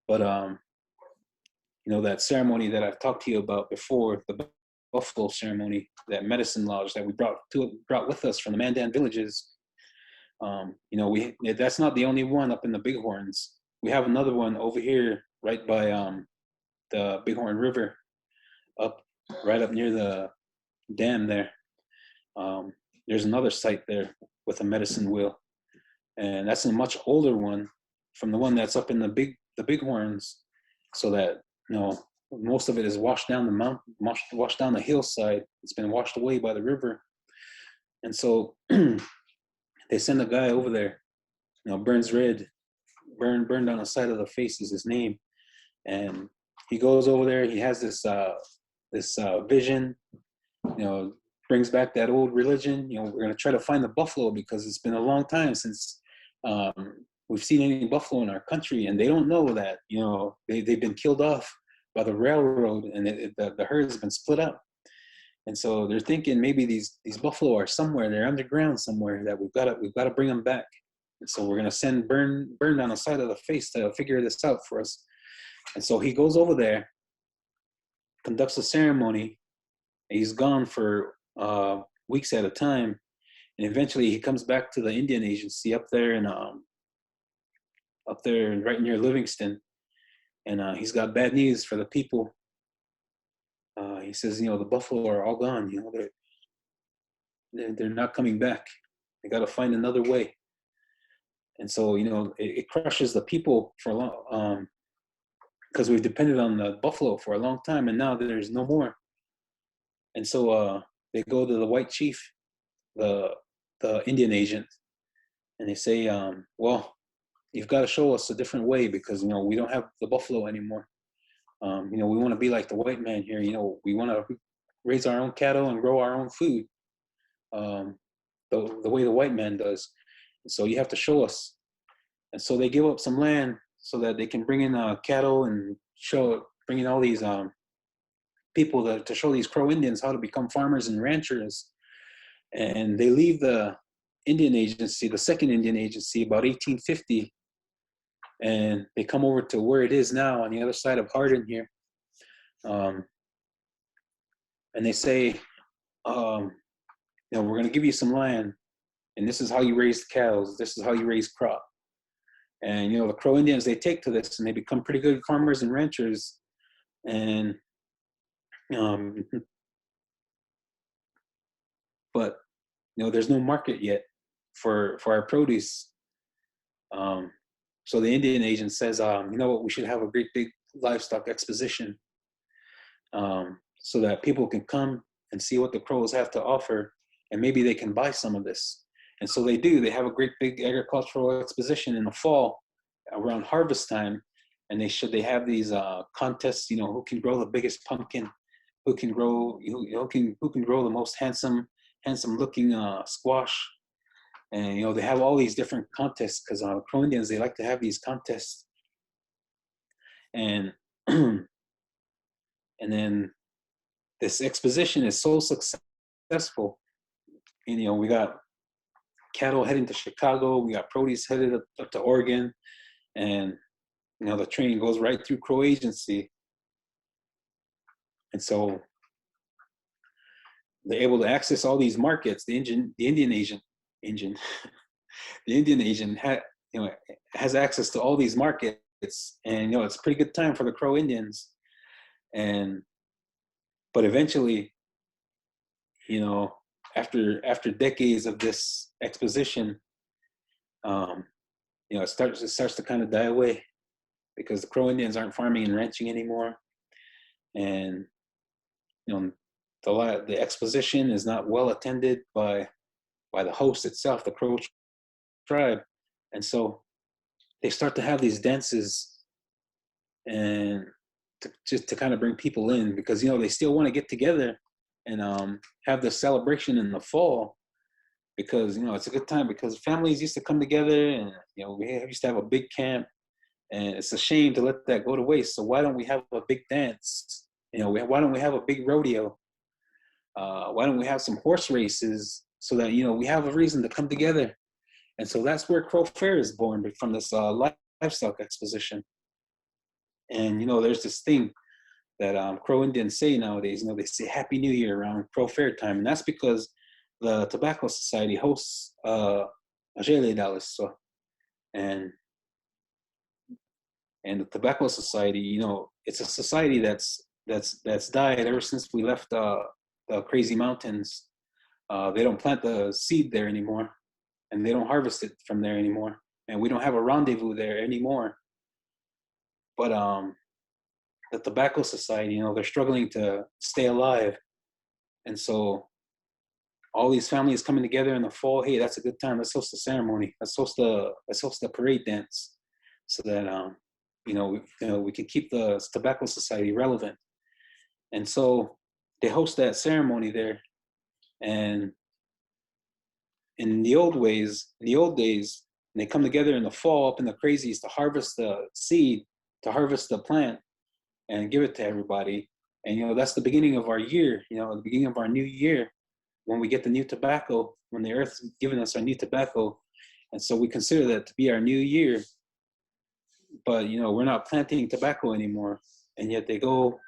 but that ceremony that I've talked to you about before, the buffalo ceremony, that medicine lodge that we brought with us from the Mandan villages, that's not the only one up in the Bighorns. We have another one over here right by the Bighorn River, right up near the dam there. There's another site there with a medicine wheel, and that's a much older one from the one that's up in the Bighorns, so that most of it is washed down the mountain, washed down the hillside. It's been washed away by the river. And so they send a guy over there, burns red, burned on the side of the face is his name. And he goes over there, he has this vision, brings back that old religion. We're going to try to find the buffalo, because it's been a long time since we've seen any buffalo in our country, and they don't know that, they've been killed off by the railroad, and the herd has been split up. And so they're thinking maybe these buffalo are somewhere, they're underground somewhere, that we've got to bring them back. And so we're going to send Burn on the side of the face to figure this out for us. And so he goes over there, conducts a ceremony, and he's gone for weeks at a time. And eventually he comes back to the Indian Agency up there right near Livingston. And he's got bad news for the people. He says, the buffalo are all gone. They're not coming back. They got to find another way. And so, it crushes the people for a long, because we've depended on the buffalo for a long time, and now there's no more. And so they go to the white chief, the Indian agent, and they say, well, you've got to show us a different way, because we don't have the buffalo anymore. We want to be like the white man here. We want to raise our own cattle and grow our own food, the way the white man does. And so you have to show us. And so they give up some land so that they can bring in cattle and bring in all these people to show these Crow Indians how to become farmers and ranchers. And they leave the Indian Agency, the second Indian Agency, about 1850. And they come over to where it is now on the other side of Hardin here. And they say, we're going to give you some land, and this is how you raise the cows. This is how you raise crop. And, the Crow Indians, they take to this and they become pretty good farmers and ranchers. And, um, but, there's no market yet for our produce. So the Indian agent says, you know what, we should have a great big livestock exposition, so that people can come and see what the Crows have to offer, and maybe they can buy some of this. And so they do. They have a great big agricultural exposition in the fall around harvest time, and they have these contests. Who can grow the biggest pumpkin, who can grow the most handsome looking squash. And they have all these different contests because Crow Indians, they like to have these contests. And and then this exposition is so successful. And we got cattle heading to Chicago, we got produce headed up to Oregon, and the train goes right through Crow Agency. And so they're able to access all these markets. The Indian agent has access to all these markets, and it's a pretty good time for the Crow Indians. But eventually, after decades of this exposition, it starts to kind of die away, because the Crow Indians aren't farming and ranching anymore, and the exposition is not well attended by the host itself, the Crow tribe. And so they start to have these dances, and just to kind of bring people in, because they still want to get together and have the celebration in the fall, because it's a good time, because families used to come together, and we used to have a big camp, and it's a shame to let that go to waste. So why don't we have a big dance? Why don't we have a big rodeo? Why don't we have some horse races, so that we have a reason to come together? And so that's where Crow Fair is born, from this livestock exposition. And there's this thing that Crow Indians say nowadays. They say Happy New Year around Crow Fair time, and that's because the Tobacco Society hosts Ajele Daliso, and the Tobacco Society, it's a society that's died ever since we left the crazy mountains. They don't plant the seed there anymore, and they don't harvest it from there anymore, and we don't have a rendezvous there anymore. But the Tobacco Society, they're struggling to stay alive, and so all these families coming together in the fall. Hey, that's a good time. Let's host a ceremony. Let's host a parade dance, so that we can keep the Tobacco Society relevant. And so they host that ceremony there. And in the old days, they come together in the fall up in the crazies to harvest the seed, to harvest the plant, and give it to everybody. And that's the beginning of our year. The beginning of our new year, when we get the new tobacco, when the earth's giving us our new tobacco. And so we consider that to be our new year. But we're not planting tobacco anymore, and yet they go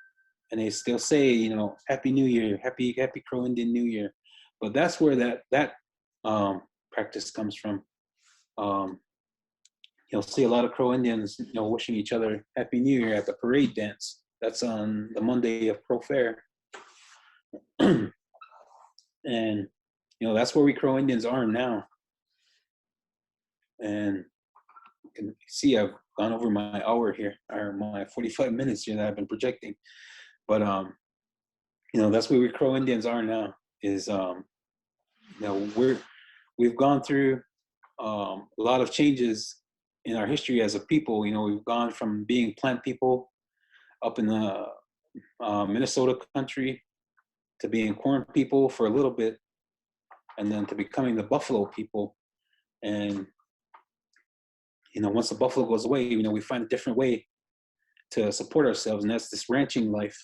and they still say, Happy New Year, happy Crow Indian New Year. But that's where that practice comes from. You'll see a lot of Crow Indians, wishing each other Happy New Year at the parade dance. That's on the Monday of Crow Fair. And that's where we Crow Indians are now. And you can see I've gone over my hour here, or my 45 minutes here that I've been projecting. But that's where we Crow Indians are now. Is we've gone through a lot of changes in our history as a people. We've gone from being plant people up in the Minnesota country, to being corn people for a little bit, and then to becoming the buffalo people. And once the buffalo goes away, we find a different way to support ourselves, and that's this ranching life.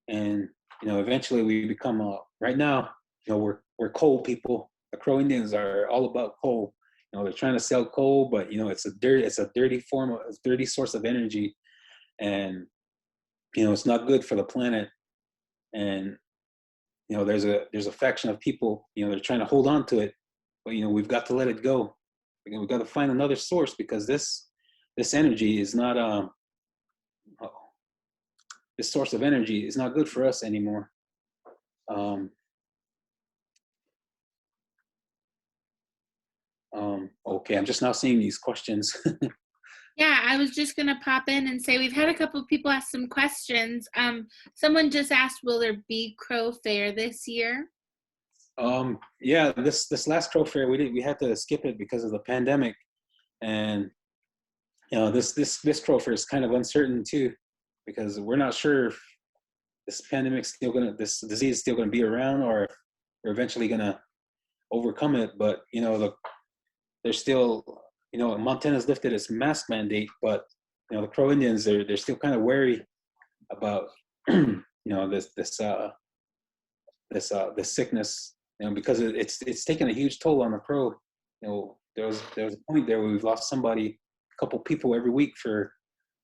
And eventually we become right now, we're coal people. The Crow Indians are all about coal. They're trying to sell coal, but it's a dirty source of energy, and it's not good for the planet. And there's a faction of people, they're trying to hold on to it, but we've got to let it go. We've got to find another source, because this energy is not this source of energy is not good for us anymore. Okay, I'm just now seeing these questions. Yeah, I was just going to pop in and say we've had a couple of people ask some questions. Someone just asked, will there be Crow Fair this year? Yeah, this last Crow Fair, we had to skip it because of the pandemic, and this Crow Fair is kind of uncertain too, because we're not sure if this this disease is still gonna be around, or if we're eventually gonna overcome it. But there's still, Montana's lifted its mask mandate, but the Crow Indians, they're still kind of wary about this sickness, because it's taken a huge toll on the Crow. There was a point there where we've lost somebody, a couple people every week for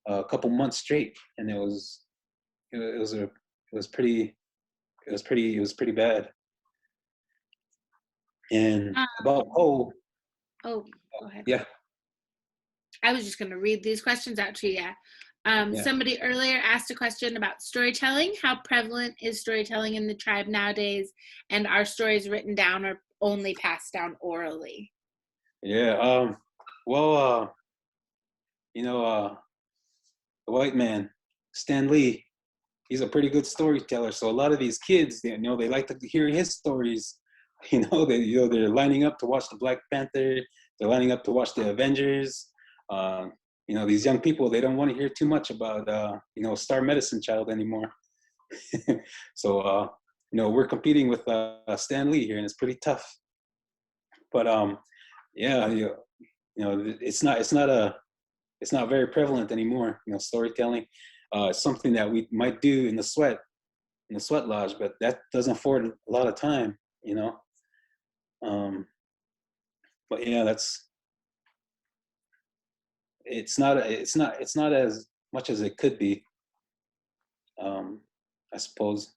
a couple months straight, and it was pretty bad. And about Poe. Oh, go ahead. Yeah. I was just going to read these questions out to you. Yeah. Somebody earlier asked a question about storytelling. How prevalent is storytelling in the tribe nowadays? And are stories written down or only passed down orally? Yeah. Well, the white man, Stan Lee, he's a pretty good storyteller. So a lot of these kids, they like to hear his stories. They're lining up to watch the Black Panther. They're lining up to watch the Avengers. These young people, they don't want to hear too much about, Star Medicine Child anymore. So, we're competing with Stan Lee here, and it's pretty tough. But yeah, it's not very prevalent anymore. Storytelling, it's something that we might do in the sweat lodge, but that doesn't afford a lot of time. But yeah, it's not as much as it could be, I suppose.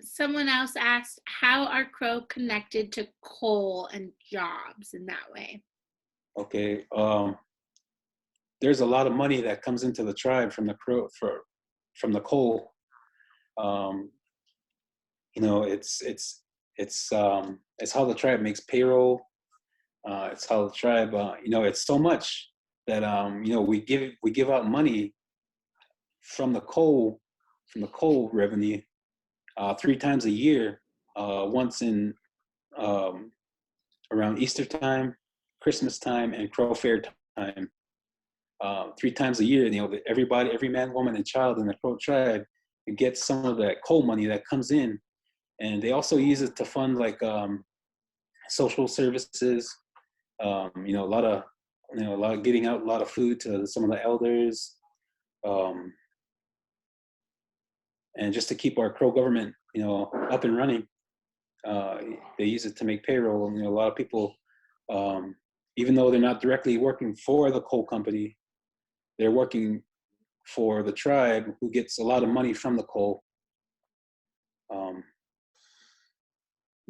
Someone else asked, how are Crow connected to coal and jobs in that way? Okay. There's a lot of money that comes into the tribe from the Crow from the coal. It's how the tribe makes payroll. It's how the tribe, it's so much that we give out money from the coal revenue 3 times a year, once in around Easter time, Christmas time, and Crow Fair time. 3 times a year, everybody, every man, woman, and child in the Crow tribe gets some of that coal money that comes in, and they also use it to fund social services. A lot of getting out a lot of food to some of the elders, and just to keep our Crow government, up and running. They use it to make payroll, and a lot of people, even though they're not directly working for the coal company, they're working for the tribe, who gets a lot of money from the coal.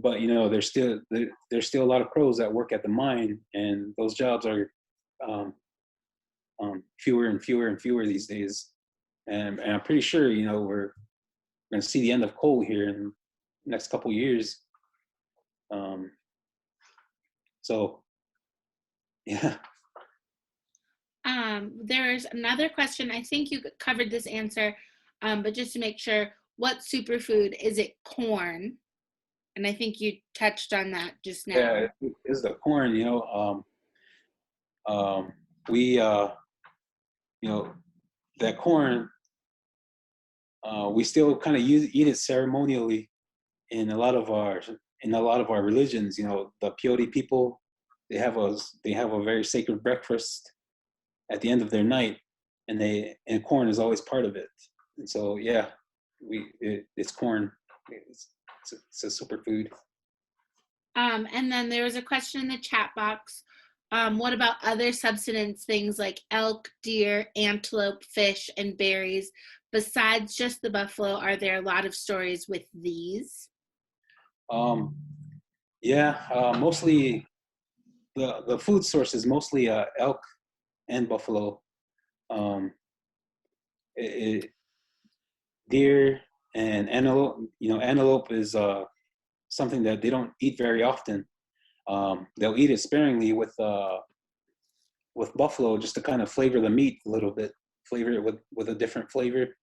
But there's still a lot of Crows that work at the mine, and those jobs are fewer and fewer and fewer these days. And I'm pretty sure we're going to see the end of coal here in the next couple years. So yeah. There's another question. I think you covered this answer, but just to make sure, what superfood is it? Corn? And I think you touched on that just now. Yeah, it is the corn. We that corn. We still kind of eat it ceremonially in a lot of our religions. The Peyote people, they have a very sacred breakfast at the end of their night, and corn is always part of it. And so yeah, it's corn. It's a superfood. And then there was a question in the chat box. What about other subsistence things like elk, deer, antelope, fish, and berries? besides just the buffalo, are there a lot of stories with these? Yeah, mostly the food source is mostly elk and buffalo. Um, it, Deer and antelope. Antelope is something that they don't eat very often. They'll eat it sparingly with buffalo just to kind of flavor the meat a little bit, flavor it with a different flavor.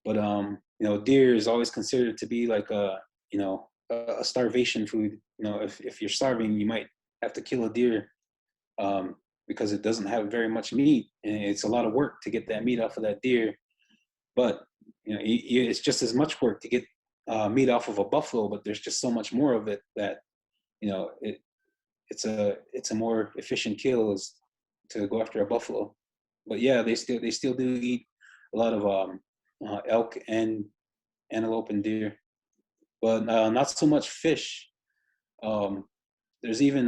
But deer is always considered to be like a starvation food. If you're starving, you might have to kill a deer because it doesn't have very much meat, and it's a lot of work to get that meat off of that deer. But it's just as much work to get meat off of a buffalo, but there's just so much more of it that it's a more efficient kill is to go after a buffalo. But yeah, they still do eat a lot of elk and antelope and deer, but not so much fish. There's even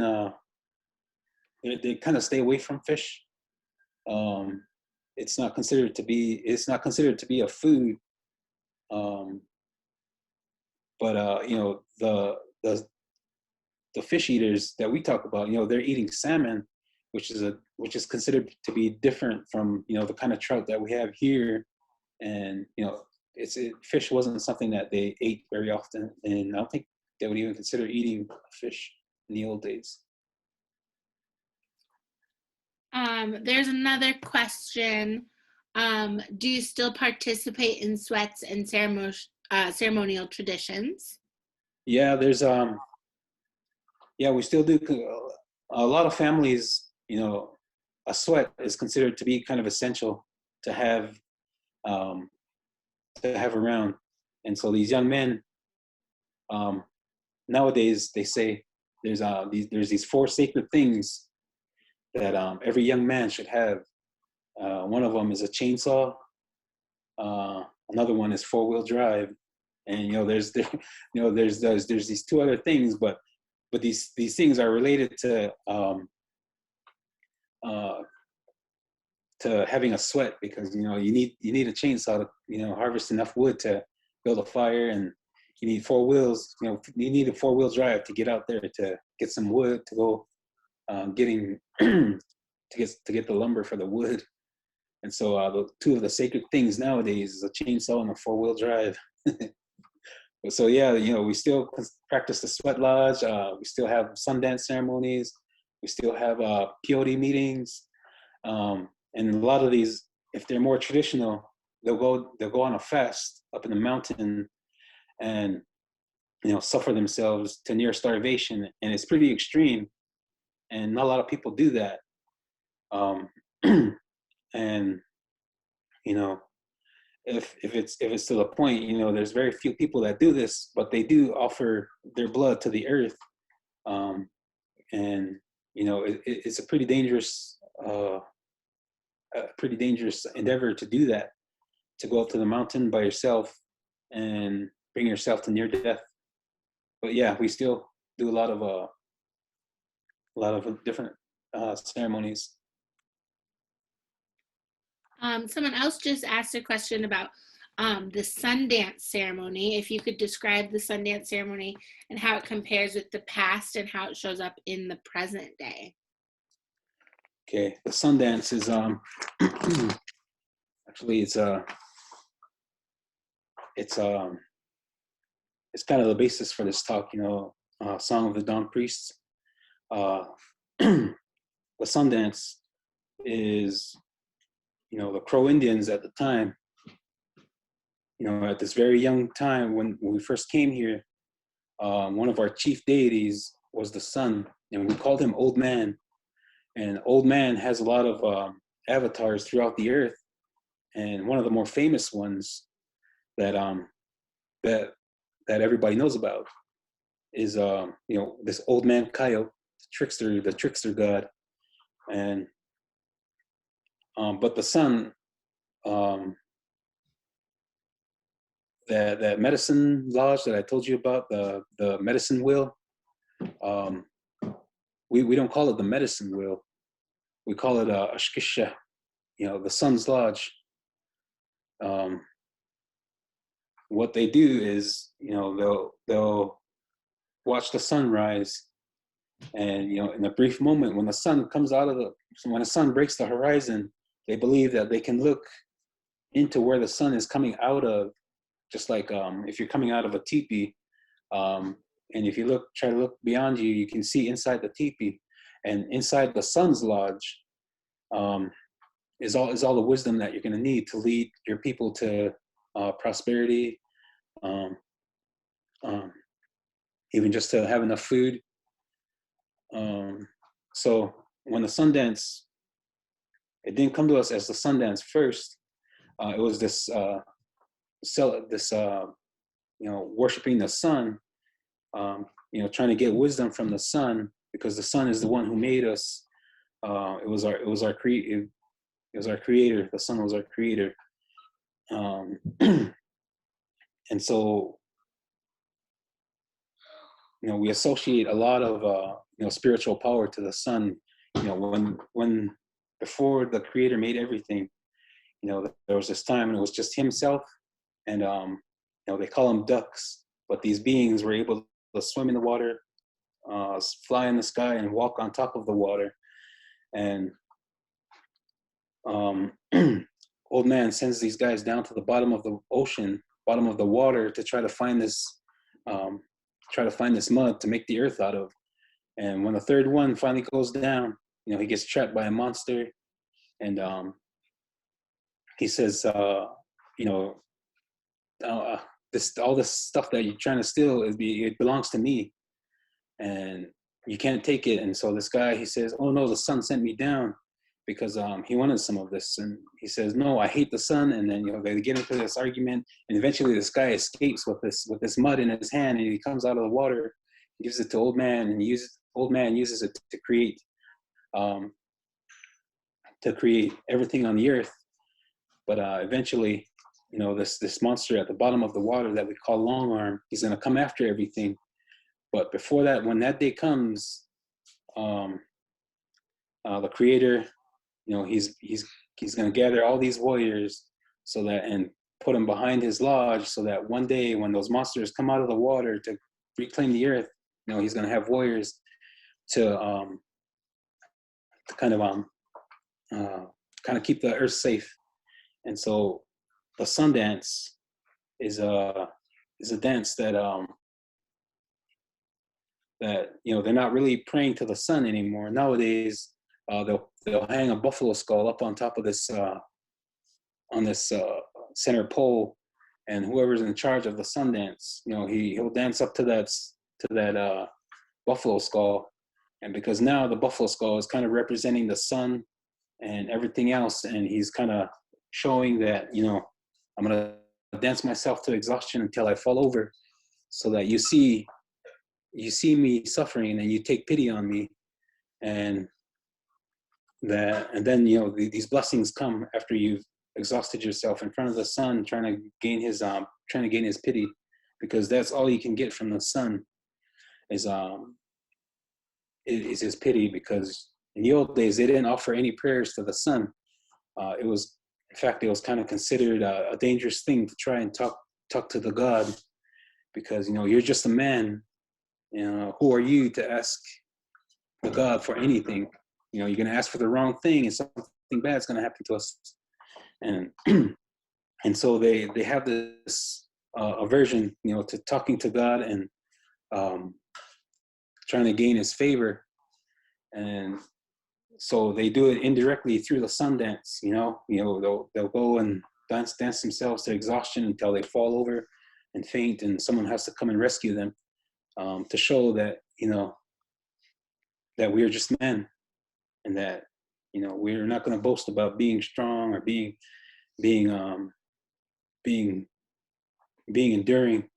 they kind of stay away from fish. Um, it's not considered to be a food. Um, but the fish eaters that we talk about, they're eating salmon, which is considered to be different from the kind of trout that we have here, and fish wasn't something that they ate very often, and I don't think they would even consider eating fish in the old days. There's another question. Do you still participate in sweats and ceremonial traditions? Yeah, we still do. A lot of families, a sweat is considered to be kind of essential to have um, around, and so these young men nowadays, they say there's these 4 sacred things that every young man should have. One of them is a chainsaw. Another one is 4-wheel drive, and there's these 2 other things, but these things are related to having a sweat, because you need a chainsaw to harvest enough wood to build a fire, and you need 4 wheels. You need a 4-wheel drive to get out there to get some wood to go getting to get the lumber for the wood. And so the 2 of the sacred things nowadays is a chainsaw and a 4-wheel drive. So yeah, we still practice the sweat lodge. We still have Sundance ceremonies. We still have peyote meetings. And a lot of these, if they're more traditional, they'll go on a fast up in the mountain and suffer themselves to near starvation, and it's pretty extreme, and not a lot of people do that. And if it's to the point, there's very few people that do this, but they do offer their blood to the earth, and it's a pretty dangerous endeavor to do that, to go up to the mountain by yourself and bring yourself to near death. But yeah, we still do a lot of different ceremonies. Someone else just asked a question about the Sundance ceremony. If you could describe the Sundance ceremony and how it compares with the past and how it shows up in the present day. Okay, the Sundance is actually it's kind of the basis for this talk. Song of the Dawn Priests. The Sundance is the Crow Indians at the time. At this very young time when we first came here, one of our chief deities was the sun, and we called him Old Man. And Old Man has a lot of avatars throughout the earth, and one of the more famous ones that everybody knows about is this Old Man Coyote, the trickster god. And but the sun, that medicine lodge that I told you about, the medicine wheel, we don't call it the medicine wheel. We call it Ashkisha, the sun's lodge. what they do is, they'll watch the sun rise, and in a brief moment when the sun breaks the horizon, they believe that they can look into where the sun is coming out of, just like if you're coming out of a teepee, and if you try to look beyond you, you can see inside the teepee, and inside the sun's lodge is all the wisdom that you're going to need to lead your people to prosperity, even just to have enough food. So when the Sundance, it didn't come to us as the Sundance first. It was this worshiping the sun, trying to get wisdom from the sun, because the sun is the one who made us. It was our creator. The sun was our creator. And so, we associate a lot of spiritual power to the sun. When before the creator made everything, there was this time and it was just himself, and they call them ducks, but these beings were able to swim in the water, fly in the sky, and walk on top of the water. And old man sends these guys down to the bottom of the ocean, bottom of the water, to try to find this mud to make the earth out of. And when the third one finally goes down, he gets trapped by a monster, and he says, all this stuff that you're trying to steal, it belongs to me, and you can't take it. And so this guy, he says, oh no, the sun sent me down because he wanted some of this. And he says, no, I hate the sun. And then they get into this argument, and eventually this guy escapes with this mud in his hand, and he comes out of the water, gives it to old man, and old man uses it to create everything on the earth. But eventually, this monster at the bottom of the water that we call Long Arm, he's going to come after everything. But before that, when that day comes, the creator, he's going to gather all these warriors and put them behind his lodge, so that one day when those monsters come out of the water to reclaim the earth, he's going to have warriors to kind of keep the earth safe. And so the Sundance is a dance that they're not really praying to the sun anymore. Nowadays, they'll hang a buffalo skull up on top of this center pole, and whoever's in charge of the Sundance, he'll dance up to that buffalo skull. And because now the buffalo skull is kind of representing the sun and everything else, and he's kind of showing that, I'm going to dance myself to exhaustion until I fall over, so that you see me suffering and you take pity on me, and then these blessings come after you've exhausted yourself in front of the sun, trying to gain his pity, because that's all you can get from the sun is his pity. Because in the old days, they didn't offer any prayers to the sun. It was kind of considered a dangerous thing to try and talk to the god, because you're just a man. Who are you to ask the god for anything? You're going to ask for the wrong thing, and something bad's going to happen to us. And and so they have this aversion, to talking to God and trying to gain his favor. And so they do it indirectly through the Sundance. They'll go and dance themselves to exhaustion until they fall over and faint, and someone has to come and rescue them, to show that that we are just men, and that we're not going to boast about being strong or being enduring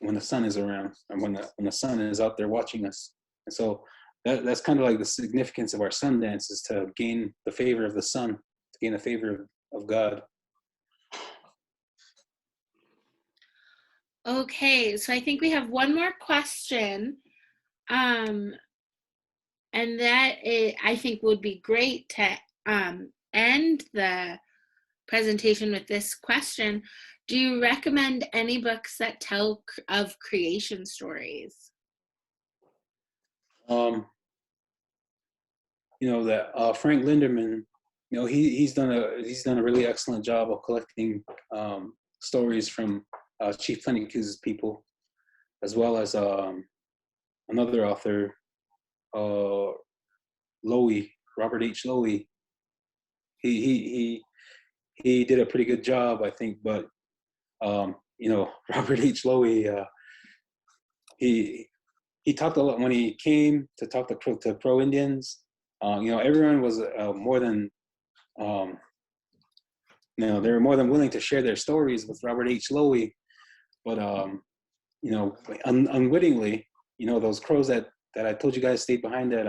when the sun is around, and when the sun is out there watching us. And so that's kind of like the significance of our Sundance, is to gain the favor of the sun, to gain the favor of God. Okay, so I think we have one more question, and that I think would be great to end the presentation with this question. Do you recommend any books that tell of creation stories? That Frank Linderman, he's done a really excellent job of collecting stories from Chief Plentycoo's people, as well as another author, Lowy, Robert H. Lowy. He did a pretty good job, I think. But Robert H. Lowy, he talked a lot when he came to talk to Crow Indians. Everyone was more than they were more than willing to share their stories with Robert H. Lowy. But unwittingly, those crows that I told you guys stayed behind at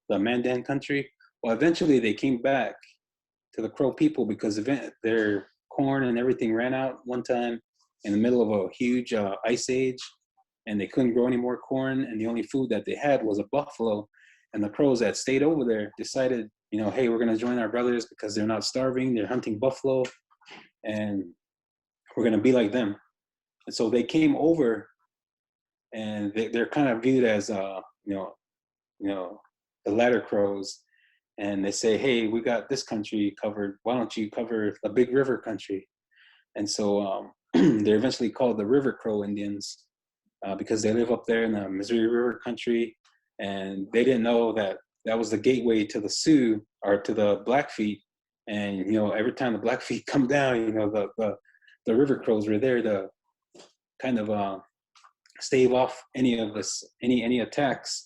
the Mandan country. Well, eventually they came back to the Crow people because their corn and everything ran out one time in the middle of a huge ice age, and they couldn't grow any more corn, and the only food that they had was a buffalo. And the crows that stayed over there decided, hey, we're going to join our brothers because they're not starving, they're hunting buffalo, and we're going to be like them. And so they came over, and they're kind of viewed as the latter crows, and they say, hey, we got this country covered, why don't you cover the Big River country? And so they're eventually called the River Crow Indians because they live up there in the Missouri River country, and they didn't know that was the gateway to the Sioux, or to the Blackfeet. And every time the Blackfeet come down, the River Crows were there to kind of stave off any attacks.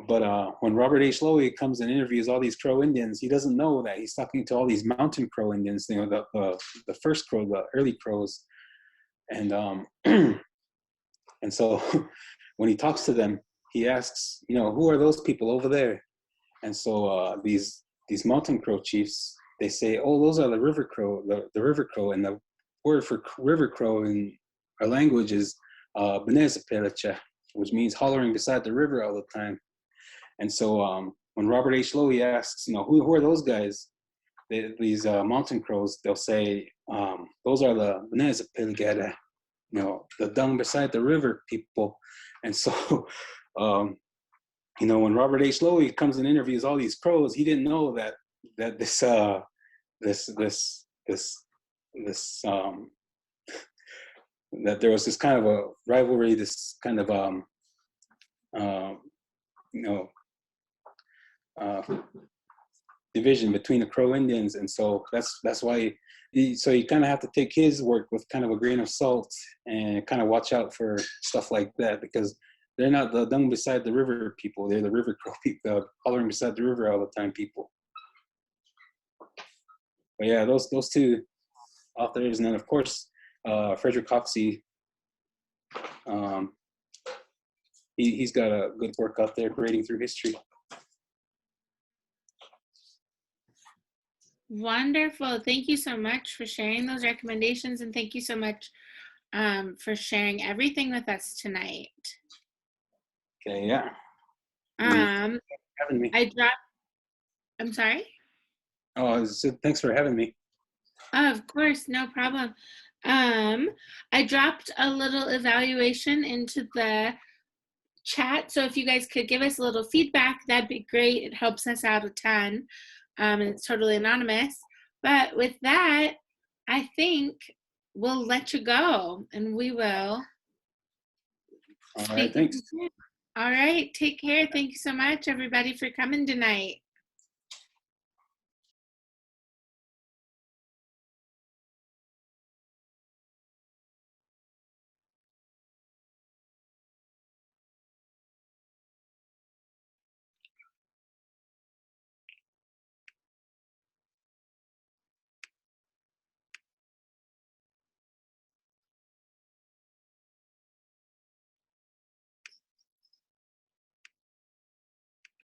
But when Robert H. Lowy comes and interviews all these Crow Indians, he doesn't know that he's talking to all these mountain Crow Indians, the first Crow, the early Crows. And and so when he talks to them, he asks, who are those people over there? And so these mountain Crow chiefs, they say, oh, those are the River Crow, the River Crow. And the word for River Crow in our language is Benezapelecha, which means hollering beside the river all the time. And so when Robert H. Lowy asks, who are those guys? These mountain crows, they'll say, those are the Benezapelagada, the dung beside the river people. And so, when Robert H. Lowy comes and interviews all these crows, he didn't know that this that there was this kind of a rivalry, this kind of division between the Crow Indians. And so that's why you kind of have to take his work with kind of a grain of salt and kind of watch out for stuff like that, because they're not the dung beside the river people. They're the River Crow people, the hollering beside the river all the time people. But yeah, those two authors, and then of course Frederick Coxey. He's got a good work out there, grading through history. Wonderful. Thank you so much for sharing those recommendations, and thank you so much for sharing everything with us tonight. Okay, yeah. Having me. I'm sorry? Oh, thanks for having me. Oh, of course, no problem. I dropped a little evaluation into the chat, so if you guys could give us a little feedback, that'd be great. It helps us out a ton, and it's totally anonymous. But with that, I think we'll let you go, and we will. All right, thanks. All right, take care. Thank you so much, everybody, for coming tonight.